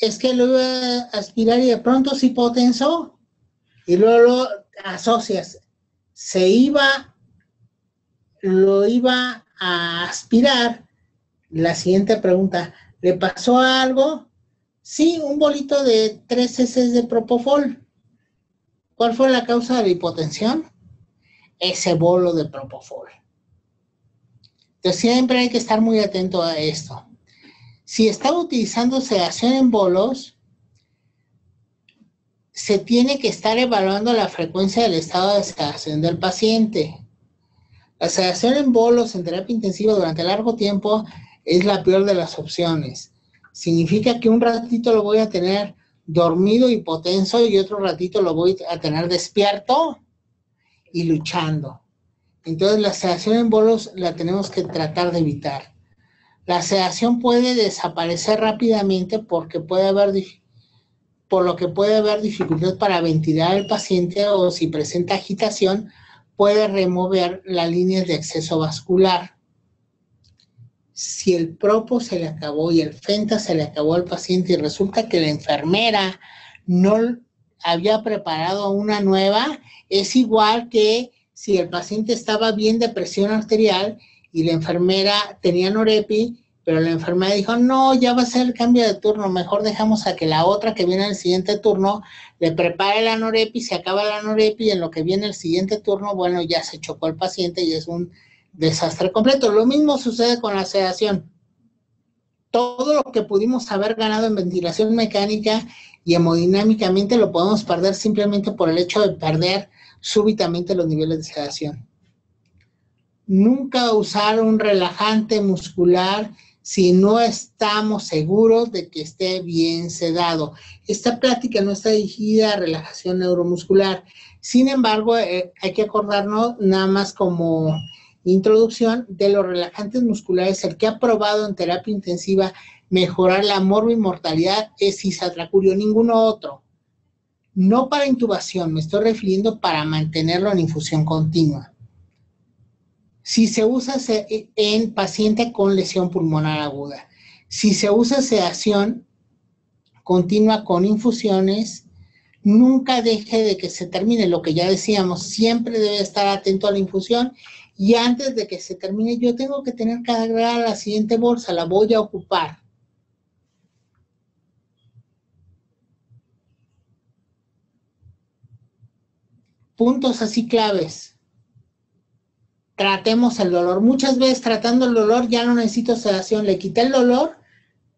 Es que lo iba a aspirar y de pronto se hipotensó y luego lo asocias. Lo iba a aspirar. La siguiente pregunta, ¿le pasó algo? Sí, un bolito de 3 cc de propofol. ¿Cuál fue la causa de la hipotensión? Ese bolo de propofol. Entonces siempre hay que estar muy atento a esto. Si estaba utilizando sedación en bolos, se tiene que estar evaluando la frecuencia del estado de sedación del paciente. La sedación en bolos en terapia intensiva durante largo tiempo es la peor de las opciones. Significa que un ratito lo voy a tener dormido, hipotenso, y otro ratito lo voy a tener despierto y luchando. Entonces la sedación en bolos la tenemos que tratar de evitar. La sedación puede desaparecer rápidamente por lo que puede haber dificultad para ventilar al paciente, o si presenta agitación, puede remover las líneas de acceso vascular. Si el propo se le acabó y el fenta se le acabó al paciente y resulta que la enfermera no había preparado una nueva, es igual que si el paciente estaba bien de presión arterial y la enfermera tenía norepi, pero la enfermera dijo, no, ya va a ser el cambio de turno, mejor dejamos a que la otra que viene en el siguiente turno le prepare la norepi, se acaba la norepi y en lo que viene el siguiente turno, bueno, ya se chocó el paciente y es un desastre completo. Lo mismo sucede con la sedación. Todo lo que pudimos haber ganado en ventilación mecánica y hemodinámicamente lo podemos perder simplemente por el hecho de perder súbitamente los niveles de sedación. Nunca usar un relajante muscular si no estamos seguros de que esté bien sedado. Esta plática no está dirigida a relajación neuromuscular. Sin embargo, hay que acordarnos nada más como introducción de los relajantes musculares. El que ha probado en terapia intensiva mejorar la morbimortalidad es cisatracurio, ninguno otro. No para intubación, me estoy refiriendo para mantenerlo en infusión continua. Si se usa en paciente con lesión pulmonar aguda, si se usa sedación continua con infusiones, nunca deje de que se termine, lo que ya decíamos, siempre debe estar atento a la infusión y antes de que se termine yo tengo que tener que agregar la siguiente bolsa, la voy a ocupar. Puntos así claves. Tratemos el dolor. Muchas veces tratando el dolor ya no necesito sedación. Le quité el dolor,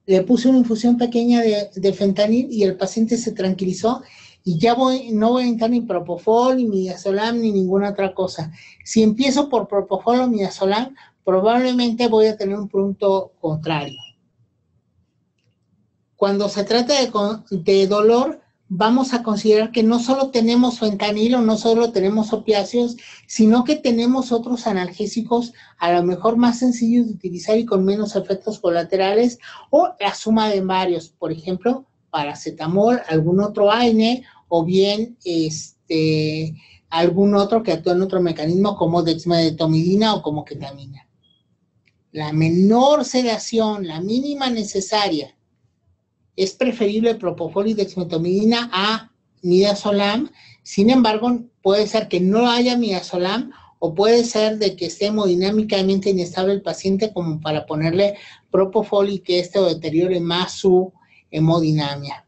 le puse una infusión pequeña de fentanil y el paciente se tranquilizó y ya no voy a entrar ni propofol, ni midazolam, ni ninguna otra cosa. Si empiezo por propofol o midazolam, probablemente voy a tener un punto contrario. Cuando se trata de dolor, vamos a considerar que no solo tenemos fentanil o no solo tenemos opiáceos, sino que tenemos otros analgésicos a lo mejor más sencillos de utilizar y con menos efectos colaterales, o la suma de varios, por ejemplo, paracetamol, algún otro AINE, o bien algún otro que actúa en otro mecanismo como dexmedetomidina o como ketamina. La menor sedación, la mínima necesaria, es preferible propofol y dexmedetomidina a midazolam. Sin embargo, puede ser que no haya midazolam o puede ser de que esté hemodinámicamente inestable el paciente como para ponerle propofol y que esto deteriore más su hemodinamia.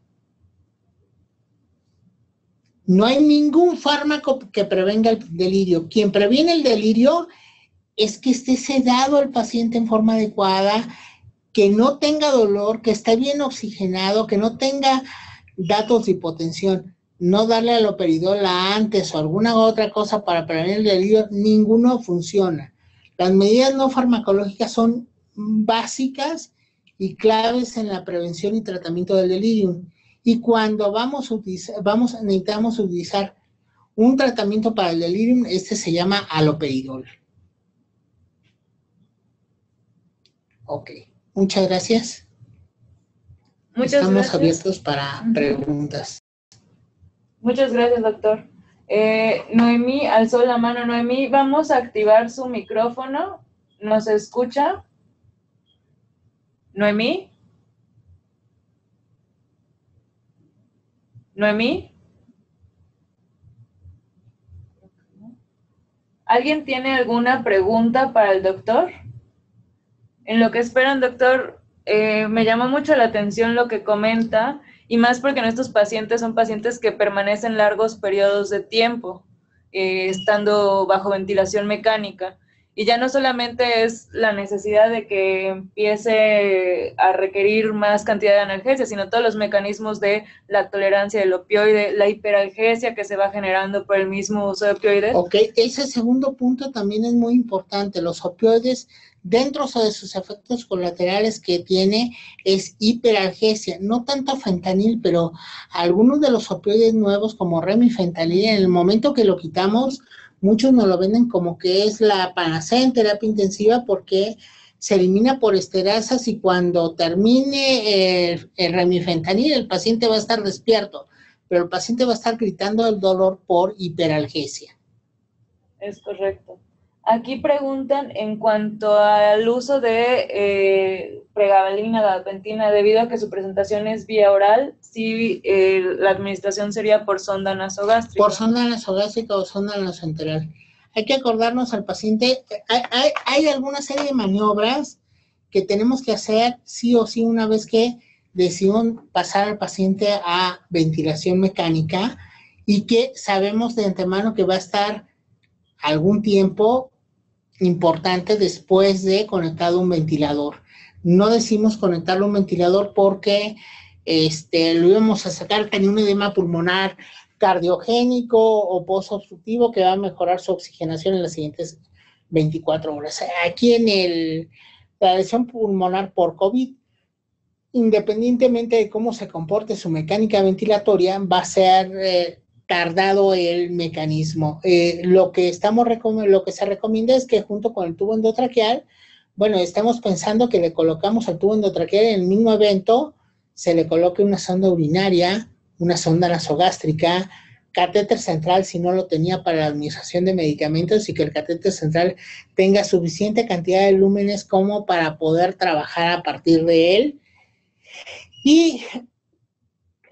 No hay ningún fármaco que prevenga el delirio. Quien previene el delirio es que esté sedado el paciente en forma adecuada, que no tenga dolor, que esté bien oxigenado, que no tenga datos de hipotensión. No darle haloperidol antes o alguna otra cosa para prevenir el delirio, ninguno funciona. Las medidas no farmacológicas son básicas y claves en la prevención y tratamiento del delirium. Y cuando necesitamos utilizar un tratamiento para el delirium, este se llama haloperidol. Ok, muchas gracias. Estamos abiertos para preguntas. Muchas gracias, doctor. Noemí alzó la mano. Noemí, vamos a activar su micrófono. ¿Nos escucha? ¿Noemí? ¿Noemí? ¿Alguien tiene alguna pregunta para el doctor? En lo que esperan, doctor, me llamó mucho la atención lo que comenta, y más porque nuestros pacientes son pacientes que permanecen largos periodos de tiempo, estando bajo ventilación mecánica. Y ya no solamente es la necesidad de que empiece a requerir más cantidad de analgesia, sino todos los mecanismos de la tolerancia del opioide, la hiperalgesia que se va generando por el mismo uso de opioides. Ok, ese segundo punto también es muy importante. Los opioides, dentro de sus efectos colaterales que tiene, es hiperalgesia. No tanto fentanil, pero algunos de los opioides nuevos, como remifentanil, en el momento que lo quitamos, muchos nos lo venden como que es la panacea en terapia intensiva porque se elimina por esterasas y cuando termine el remifentanil, el paciente va a estar despierto, pero el paciente va a estar gritando el dolor por hiperalgesia. Es correcto. Aquí preguntan en cuanto al uso de pregabalina, gabapentina, debido a que su presentación es vía oral, si la administración sería por sonda nasogástrica. Por sonda nasogástrica o sonda nasoenteral. Hay que acordarnos al paciente, hay alguna serie de maniobras que tenemos que hacer sí o sí una vez que decidimos pasar al paciente a ventilación mecánica y que sabemos de antemano que va a estar algún tiempo importante después de conectado un ventilador. No decimos conectarlo a un ventilador porque lo íbamos a sacar, tenía un edema pulmonar cardiogénico o posobstructivo que va a mejorar su oxigenación en las siguientes 24 horas. Aquí en la lesión pulmonar por COVID, independientemente de cómo se comporte su mecánica ventilatoria, va a ser tardado el mecanismo. Lo que se recomienda es que junto con el tubo endotraqueal, bueno, estamos pensando que le colocamos al tubo endotraqueal en el mismo evento, se le coloque una sonda urinaria, una sonda nasogástrica, catéter central si no lo tenía para la administración de medicamentos y que el catéter central tenga suficiente cantidad de lúmenes como para poder trabajar a partir de él. Y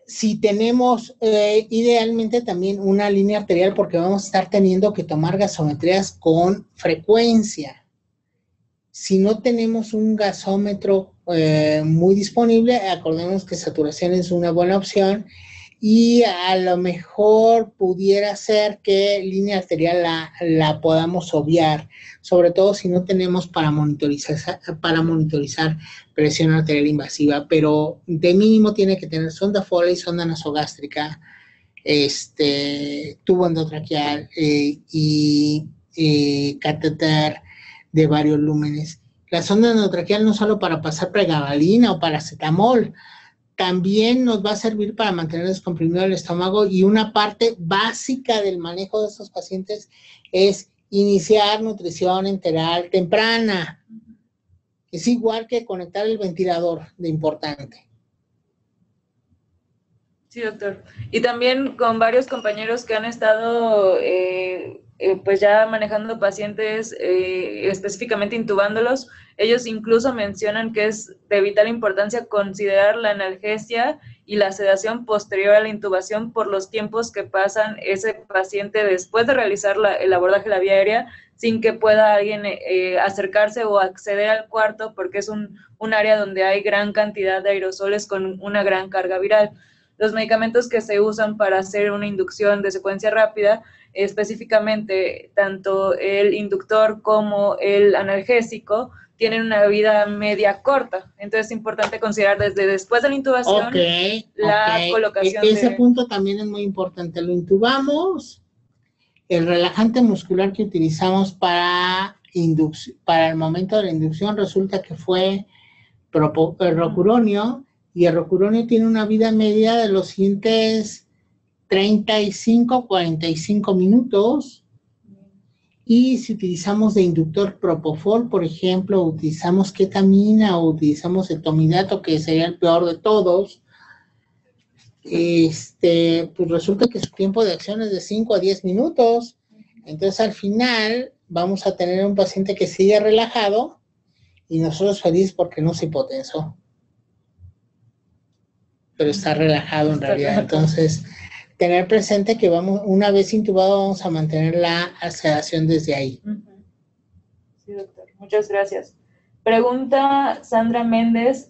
si tenemos idealmente también una línea arterial porque vamos a estar teniendo que tomar gasometrías con frecuencia. Si no tenemos un gasómetro muy disponible, acordemos que saturación es una buena opción y a lo mejor pudiera ser que línea arterial la podamos obviar, sobre todo si no tenemos para monitorizar presión arterial invasiva, pero de mínimo tiene que tener sonda Foley, sonda nasogástrica, tubo endotraqueal y catéter de varios lúmenes. La sonda endotraqueal no solo para pasar pregabalina o paracetamol, también nos va a servir para mantener descomprimido el estómago y una parte básica del manejo de estos pacientes es iniciar nutrición enteral temprana. Es igual que conectar el ventilador de importante. Sí, doctor. Y también con varios compañeros que han estado pues ya manejando pacientes, específicamente intubándolos, ellos incluso mencionan que es de vital importancia considerar la analgesia y la sedación posterior a la intubación por los tiempos que pasan ese paciente después de realizar el abordaje de la vía aérea, sin que pueda alguien acercarse o acceder al cuarto, porque es un área donde hay gran cantidad de aerosoles con una gran carga viral. Los medicamentos que se usan para hacer una inducción de secuencia rápida, específicamente tanto el inductor como el analgésico, tienen una vida media corta. Entonces es importante considerar desde después de la intubación la colocación Ese punto también es muy importante. Lo intubamos, el relajante muscular que utilizamos para el momento de la inducción resulta que fue el rocuronio, y el rocuronio tiene una vida media de los siguientes 35, 45 minutos. Y si utilizamos de inductor propofol, por ejemplo, utilizamos ketamina o utilizamos etomidato, que sería el peor de todos, pues resulta que su tiempo de acción es de 5 a 10 minutos. Entonces, al final, vamos a tener un paciente que sigue relajado y nosotros felices porque no se hipotensó, pero está relajado en realidad. Entonces, tener presente que una vez intubado, vamos a mantener la sedación desde ahí. Sí, doctor. Muchas gracias. Pregunta Sandra Méndez,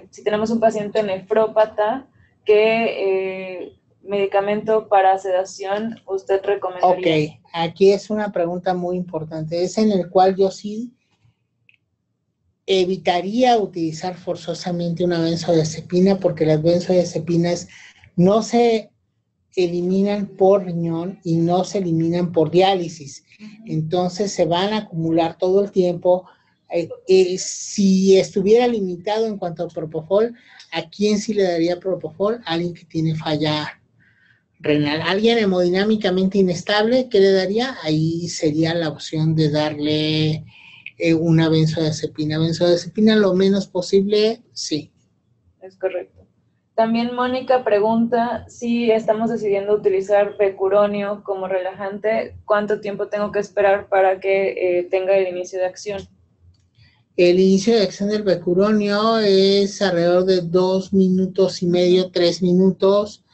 si tenemos un paciente nefrópata, ¿qué medicamento para sedación usted recomendaría? Ok, aquí es una pregunta muy importante. Es en el cual yo sí evitaría utilizar forzosamente una benzodiazepina, porque las benzodiazepinas no se eliminan por riñón y no se eliminan por diálisis. Entonces se van a acumular todo el tiempo. Si estuviera limitado en cuanto a propofol, ¿a quién sí le daría propofol? A alguien que tiene falla renal. Alguien hemodinámicamente inestable, ¿qué le daría? Ahí sería la opción de darle una benzodiazepina. Benzodiazepina lo menos posible, sí. Es correcto. También Mónica pregunta si estamos decidiendo utilizar becuronio como relajante, ¿cuánto tiempo tengo que esperar para que tenga el inicio de acción? El inicio de acción del becuronio es alrededor de 2 minutos y medio, 3 minutos.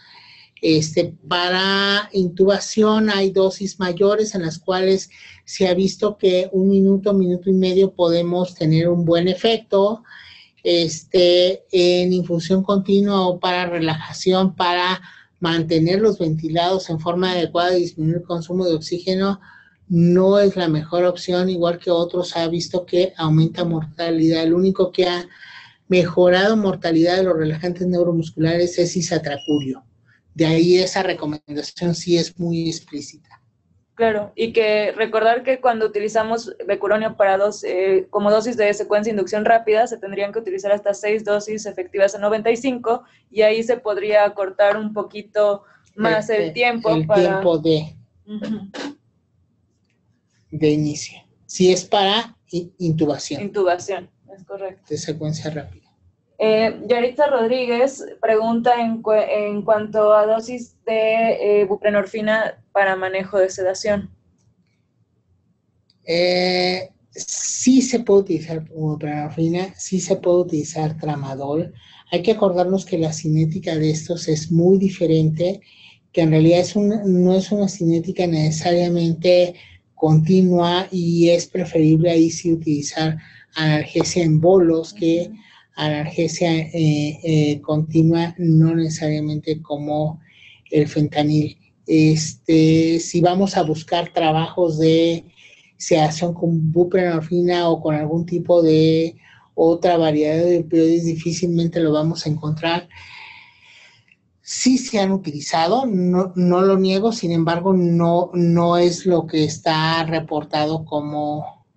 Para intubación hay dosis mayores en las cuales se ha visto que 1 minuto, minuto y medio podemos tener un buen efecto. En infusión continua o para relajación, para mantenerlos ventilados en forma adecuada y disminuir el consumo de oxígeno, no es la mejor opción, igual que otros ha visto que aumenta mortalidad. El único que ha mejorado mortalidad de los relajantes neuromusculares es cisatracurio. De ahí esa recomendación sí es muy explícita. Claro, y que recordar que cuando utilizamos becuronio para como dosis de secuencia de inducción rápida, se tendrían que utilizar hasta 6 dosis efectivas en 95, y ahí se podría acortar un poquito más el tiempo. El tiempo de inicio. Si es para intubación. Intubación, es correcto. De secuencia rápida. Yaritza Rodríguez pregunta en cuanto a dosis de buprenorfina para manejo de sedación. Sí se puede utilizar buprenorfina, sí se puede utilizar tramadol. Hay que acordarnos que la cinética de estos es muy diferente, que en realidad no es una cinética necesariamente continua, y es preferible ahí sí utilizar analgesia en bolos que analgesia continua, no necesariamente como el fentanil. Si vamos a buscar trabajos de sedación con buprenorfina o con algún tipo de otra variedad de opioides, difícilmente lo vamos a encontrar. Sí se han utilizado, no lo niego, sin embargo, no es lo que está reportado como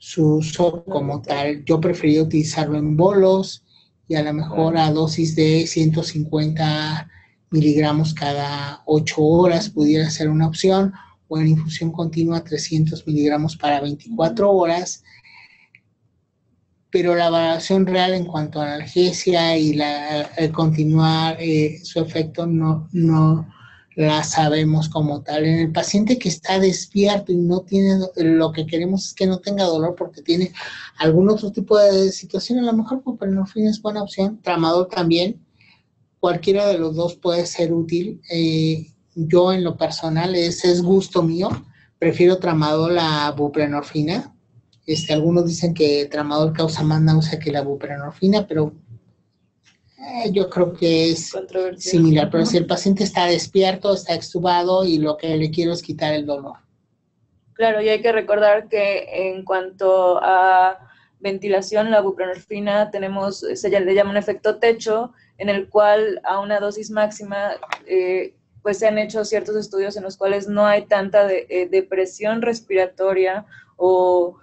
su uso como tal. Yo prefería utilizarlo en bolos y a lo mejor a dosis de 150 miligramos cada 8 horas pudiera ser una opción, o en infusión continua 300 miligramos para 24 horas. Pero la valoración real en cuanto a analgesia y el continuar su efecto no la sabemos como tal. En el paciente que está despierto y no tiene, lo que queremos es que no tenga dolor porque tiene algún otro tipo de situación, a lo mejor buprenorfina es buena opción, tramadol también, cualquiera de los dos puede ser útil. Yo en lo personal, ese es gusto mío, prefiero tramadol a buprenorfina. Algunos dicen que tramadol causa más náusea que la buprenorfina, pero yo creo que es similar, pero si el paciente está despierto, está extubado y lo que le quiero es quitar el dolor. Claro, y hay que recordar que en cuanto a ventilación, la buprenorfina se le llama un efecto techo, en el cual a una dosis máxima, pues se han hecho ciertos estudios en los cuales no hay tanta depresión respiratoria o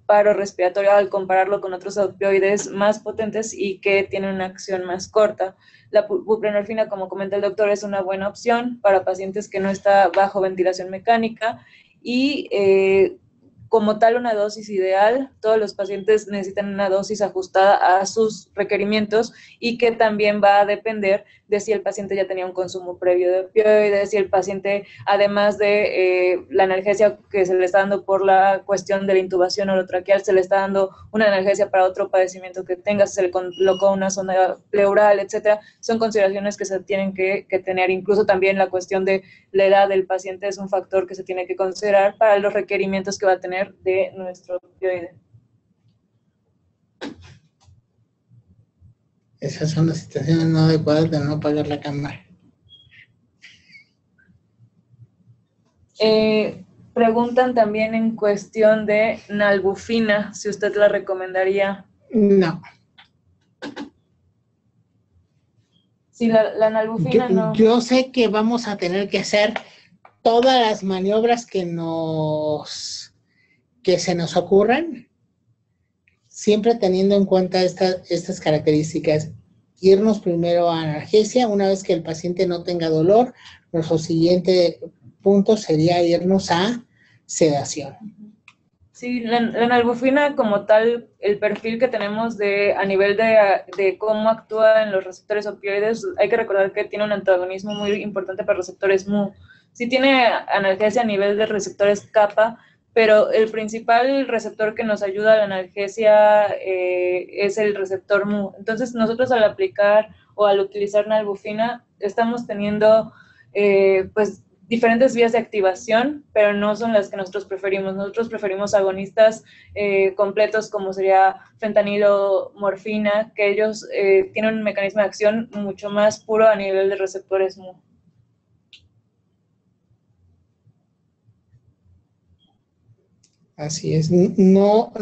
paro respiratorio al compararlo con otros opioides más potentes y que tienen una acción más corta. La buprenorfina, como comenta el doctor, es una buena opción para pacientes que no está bajo ventilación mecánica y como tal una dosis ideal, todos los pacientes necesitan una dosis ajustada a sus requerimientos y que también va a depender de si el paciente ya tenía un consumo previo de opioides, si el paciente, además de la analgesia que se le está dando por la cuestión de la intubación orotraqueal, se le está dando una analgesia para otro padecimiento que tenga, se le colocó una sonda pleural, etcétera. Son consideraciones que se tienen que tener. Incluso también la cuestión de la edad del paciente es un factor que se tiene que considerar para los requerimientos que va a tener de nuestro opioide. Esas son las situaciones no adecuadas de no apagar la cámara. Preguntan también en cuestión de nalbufina, si usted la recomendaría. No. Sí, la nalbufina no. Yo sé que vamos a tener que hacer todas las maniobras que se nos ocurran, siempre teniendo en cuenta estas características. Irnos primero a analgesia, una vez que el paciente no tenga dolor, nuestro siguiente punto sería irnos a sedación. Sí, la nalbufina como tal, el perfil que tenemos a nivel de cómo actúa en los receptores opioides, hay que recordar que tiene un antagonismo muy importante para receptores mu. Sí tiene analgesia a nivel de receptores kappa, pero el principal receptor que nos ayuda a la analgesia es el receptor mu. Entonces, nosotros al aplicar o al utilizar nalbufina, estamos teniendo, pues, diferentes vías de activación, pero no son las que nosotros preferimos. Nosotros preferimos agonistas completos como sería fentanilo, morfina, que ellos tienen un mecanismo de acción mucho más puro a nivel de receptores mu. Así es, no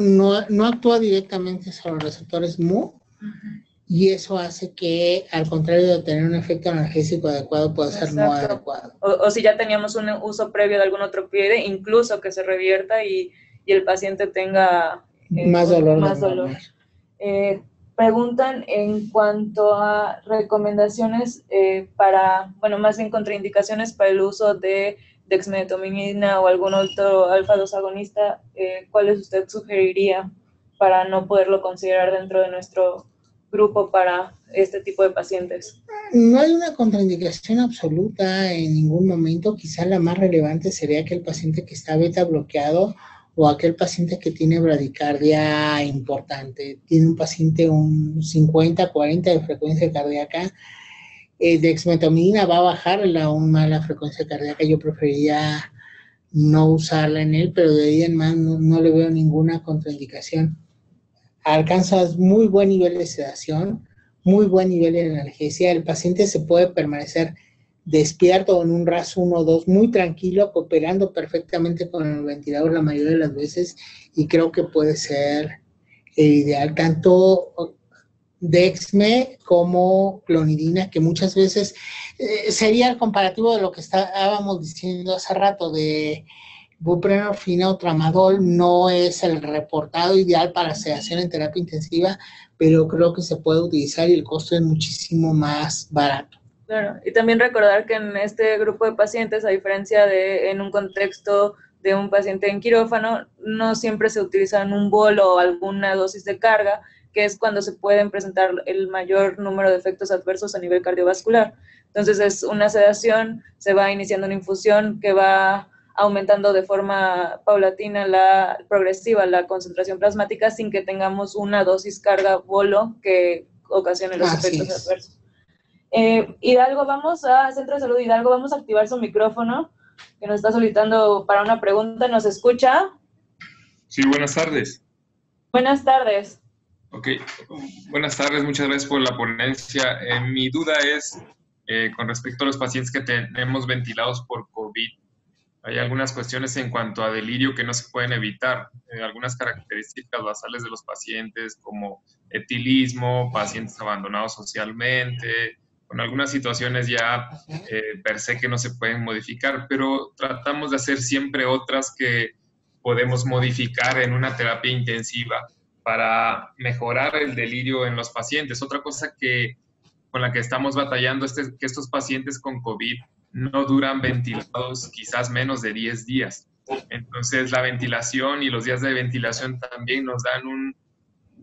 actúa directamente sobre los receptores mu, y eso hace que, al contrario de tener un efecto analgésico adecuado, pueda ser no adecuado. O si ya teníamos un uso previo de algún otro opioide, incluso que se revierta y el paciente tenga más dolor. Preguntan en cuanto a recomendaciones más bien contraindicaciones para el uso de dexmedetomidina o algún otro alfa-2 agonista, ¿cuáles usted sugeriría para no poderlo considerar dentro de nuestro grupo para este tipo de pacientes? No hay una contraindicación absoluta en ningún momento. Quizá la más relevante sería aquel paciente que está beta bloqueado o aquel paciente que tiene bradicardia importante. Tiene un paciente un 50, 40 de frecuencia cardíaca. Dexmedetomidina va a bajar aún más la frecuencia cardíaca. Yo preferiría no usarla en él, pero de ahí en más no le veo ninguna contraindicación. Alcanzas muy buen nivel de sedación, muy buen nivel de analgesia. El paciente se puede permanecer despierto en un RAS 1 o 2, muy tranquilo, cooperando perfectamente con el ventilador la mayoría de las veces, y creo que puede ser ideal. Tanto Dexme como clonidina, que muchas veces sería el comparativo de lo que estábamos diciendo hace rato de buprenorfina o tramadol. No es el reportado ideal para sedación en terapia intensiva, pero creo que se puede utilizar y el costo es muchísimo más barato. Claro, y también recordar que en este grupo de pacientes, a diferencia de en un contexto de un paciente en quirófano, no siempre se utiliza un bolo o alguna dosis de carga, que es cuando se pueden presentar el mayor número de efectos adversos a nivel cardiovascular. Entonces es una sedación, se va iniciando una infusión que va aumentando de forma paulatina, progresiva, la concentración plasmática sin que tengamos una dosis carga bolo que ocasione los efectos adversos. Hidalgo, vamos a Centro de Salud Hidalgo, vamos a activar su micrófono, que nos está solicitando para una pregunta. ¿Nos escucha? Sí, buenas tardes. Buenas tardes. Ok, buenas tardes, muchas gracias por la ponencia. Mi duda es con respecto a los pacientes que tenemos ventilados por COVID. Hay algunas cuestiones en cuanto a delirio que no se pueden evitar. Algunas características basales de los pacientes como etilismo, pacientes abandonados socialmente, con algunas situaciones ya per se que no se pueden modificar, pero tratamos de hacer siempre otras que podemos modificar en una terapia intensiva para mejorar el delirio en los pacientes. Otra cosa con la que estamos batallando es que estos pacientes con COVID no duran ventilados quizás menos de 10 días. Entonces, la ventilación y los días de ventilación también nos dan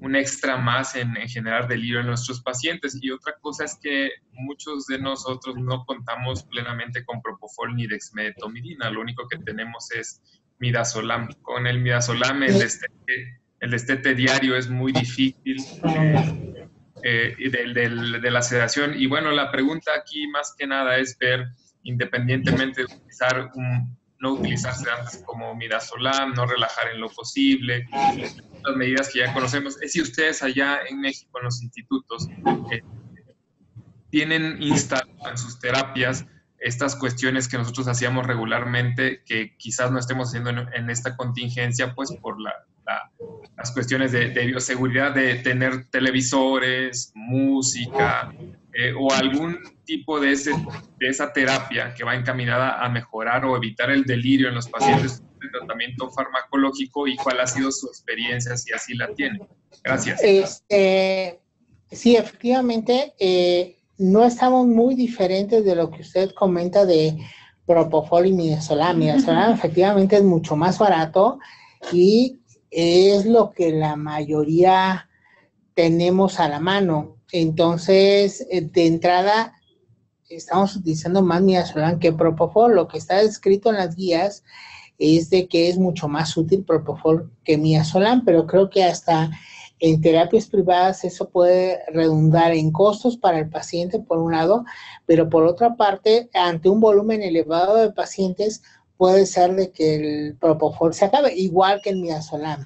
un extra más en generar delirio en nuestros pacientes. Y otra cosa es que muchos de nosotros no contamos plenamente con propofol ni dexmedetomidina. Lo único que tenemos es midazolam. Con el midazolam, el destete diario es muy difícil. De la sedación. Y bueno, la pregunta aquí más que nada es ver, independientemente de no utilizar sedantes como midazolam, no relajar en lo posible, las medidas que ya conocemos, es si ustedes allá en México, en los institutos, tienen instalado en sus terapias estas cuestiones que nosotros hacíamos regularmente, que quizás no estemos haciendo en esta contingencia, pues por las cuestiones de bioseguridad, de tener televisores, música, o algún tipo de esa terapia que va encaminada a mejorar o evitar el delirio en los pacientes de tratamiento farmacológico, y cuál ha sido su experiencia, si así la tiene. Gracias. Sí, efectivamente, no estamos muy diferentes de lo que usted comenta de propofol y midazolam. Midazolam efectivamente es mucho más barato y es lo que la mayoría tenemos a la mano. Entonces, de entrada, estamos utilizando más midazolam que propofol. Lo que está escrito en las guías es de que es mucho más útil propofol que midazolam, pero creo que hasta en terapias privadas eso puede redundar en costos para el paciente, por un lado, pero por otra parte, ante un volumen elevado de pacientes, puede ser de que el propofol se acabe, igual que el midazolam.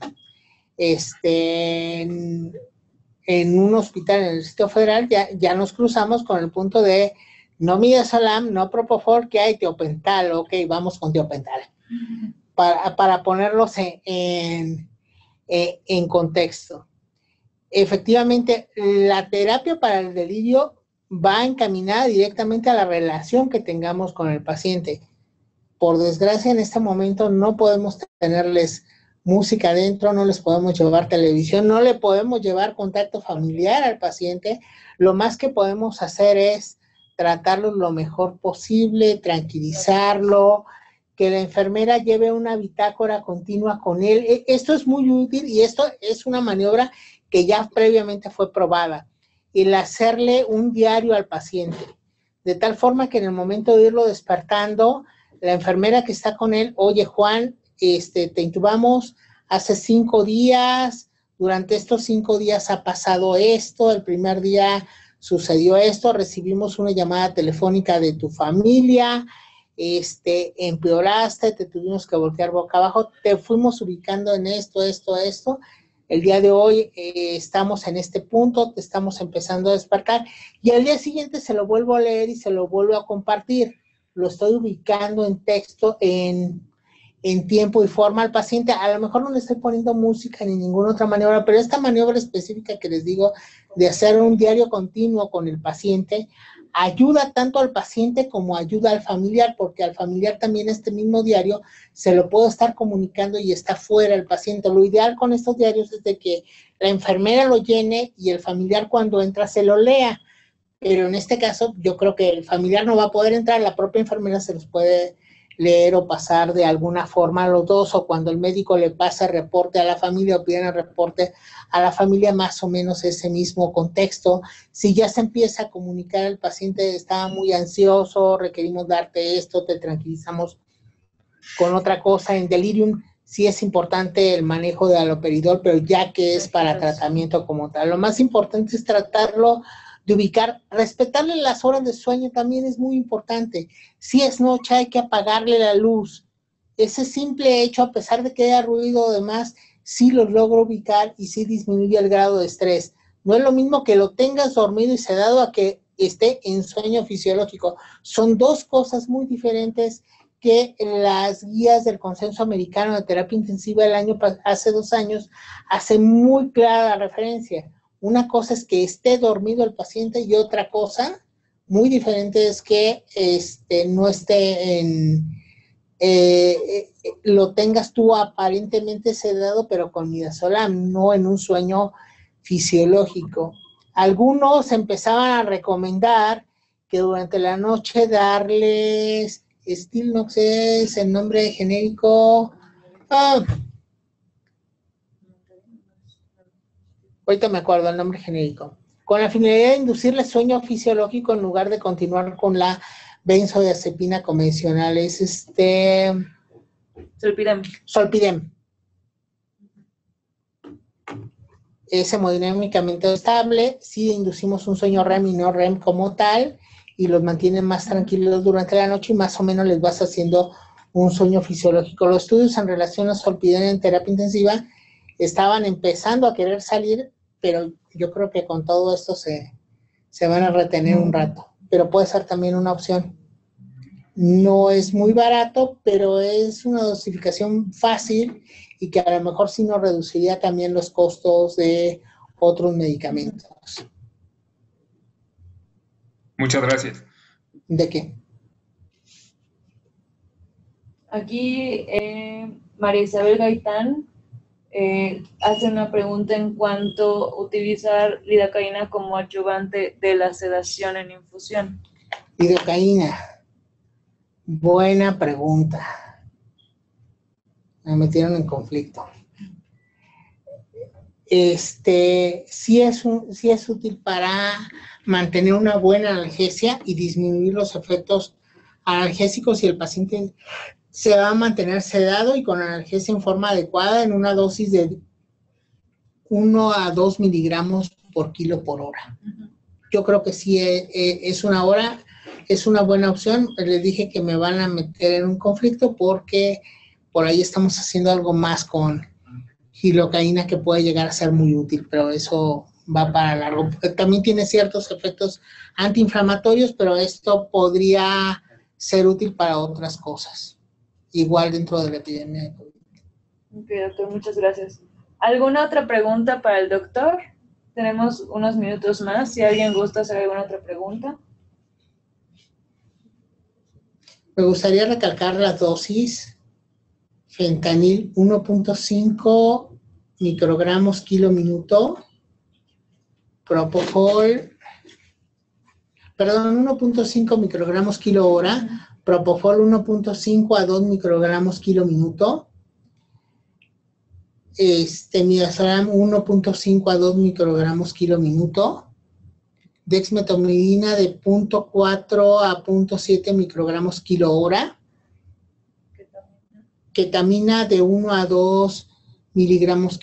En un hospital en el Distrito Federal ya nos cruzamos con el punto de no midazolam, no propofol, que hay tiopental. Ok, vamos con tiopental. Para ponerlos en contexto. Efectivamente, la terapia para el delirio va encaminada directamente a la relación que tengamos con el paciente. Por desgracia, en este momento no podemos tenerles música adentro, no les podemos llevar televisión, no le podemos llevar contacto familiar al paciente. Lo más que podemos hacer es tratarlo lo mejor posible, tranquilizarlo, que la enfermera lleve una bitácora continua con él. Esto es muy útil y esto es una maniobra que ya previamente fue probada. El hacerle un diario al paciente, de tal forma que en el momento de irlo despertando, la enfermera que está con él, oye Juan, te intubamos hace 5 días, durante estos 5 días ha pasado esto, el primer día sucedió esto, recibimos una llamada telefónica de tu familia, empeoraste, te tuvimos que voltear boca abajo, te fuimos ubicando en esto, el día de hoy estamos en este punto, te estamos empezando a despertar, y al día siguiente se lo vuelvo a leer y se lo vuelvo a compartir, lo estoy ubicando en texto, en tiempo y forma al paciente. A lo mejor no le estoy poniendo música ni ninguna otra maniobra, pero esta maniobra específica que les digo de hacer un diario continuo con el paciente ayuda tanto al paciente como ayuda al familiar, porque al familiar también este mismo diario se lo puedo estar comunicando y está fuera el paciente. Lo ideal con estos diarios es de que la enfermera lo llene y el familiar cuando entra se lo lea, pero en este caso yo creo que el familiar no va a poder entrar, la propia enfermera se los puede leer o pasar de alguna forma a los dos, o cuando el médico le pasa el reporte a la familia o piden el reporte a la familia, más o menos ese mismo contexto. Si ya se empieza a comunicar el paciente, está muy ansioso, requerimos darte esto, te tranquilizamos con otra cosa. En delirium sí es importante el manejo de haloperidol, pero ya que es para tratamiento como tal. Lo más importante es tratarlo de ubicar, respetarle las horas de sueño también es muy importante. Si es noche hay que apagarle la luz. Ese simple hecho, a pesar de que haya ruido o demás, sí lo logro ubicar y sí disminuye el grado de estrés. No es lo mismo que lo tengas dormido y sedado a que esté en sueño fisiológico. Son dos cosas muy diferentes que las guías del Consenso Americano de Terapia Intensiva hace 2 años hacen muy clara la referencia. Una cosa es que esté dormido el paciente y otra cosa muy diferente es que no esté lo tengas tú aparentemente sedado, pero con midazolam, no en un sueño fisiológico. Algunos empezaban a recomendar que durante la noche darles Stilnox, es el nombre genérico. Ahorita me acuerdo el nombre genérico. Con la finalidad de inducirle sueño fisiológico en lugar de continuar con la benzodiazepina convencional. Es Zolpidem. Es hemodinámicamente estable, sí inducimos un sueño REM y no REM como tal, y los mantiene más tranquilos durante la noche y más o menos les vas haciendo un sueño fisiológico. Los estudios en relación a Zolpidem en terapia intensiva estaban empezando a querer salir, pero yo creo que con todo esto se van a retener un rato, pero puede ser también una opción. No es muy barato, pero es una dosificación fácil y que a lo mejor sí nos reduciría también los costos de otros medicamentos. Muchas gracias. ¿De qué? Aquí María Isabel Gaitán hace una pregunta en cuanto a utilizar lidocaína como adyuvante de la sedación en infusión. Lidocaína. Buena pregunta. Me metieron en conflicto. Sí es útil para mantener una buena analgesia y disminuir los efectos analgésicos si el paciente se va a mantener sedado y con analgesia en forma adecuada en una dosis de 1 a 2 miligramos por kilo por hora. Yo creo que sí es una buena opción. Les dije que me van a meter en un conflicto porque por ahí estamos haciendo algo más con lidocaína que puede llegar a ser muy útil, pero eso va para largo. También tiene ciertos efectos antiinflamatorios, pero esto podría ser útil para otras cosas, igual dentro de la epidemia de COVID. Ok, doctor, muchas gracias. ¿Alguna otra pregunta para el doctor? Tenemos unos minutos más, si alguien gusta hacer alguna otra pregunta. Me gustaría recalcar las dosis. Fentanil 1.5 microgramos kilo minuto, propofol, 1.5 microgramos kilo hora, propofol 1.5 a 2 microgramos kilo minuto, midazolam 1.5 a 2 microgramos kilo minuto, dexmedetomidina de 0.4 a 0.7 microgramos kilo hora, ketamina de 1 a 2 miligramos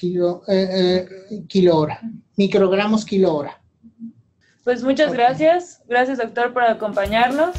microgramos kilo hora. Pues muchas gracias. Gracias, doctor, por acompañarnos.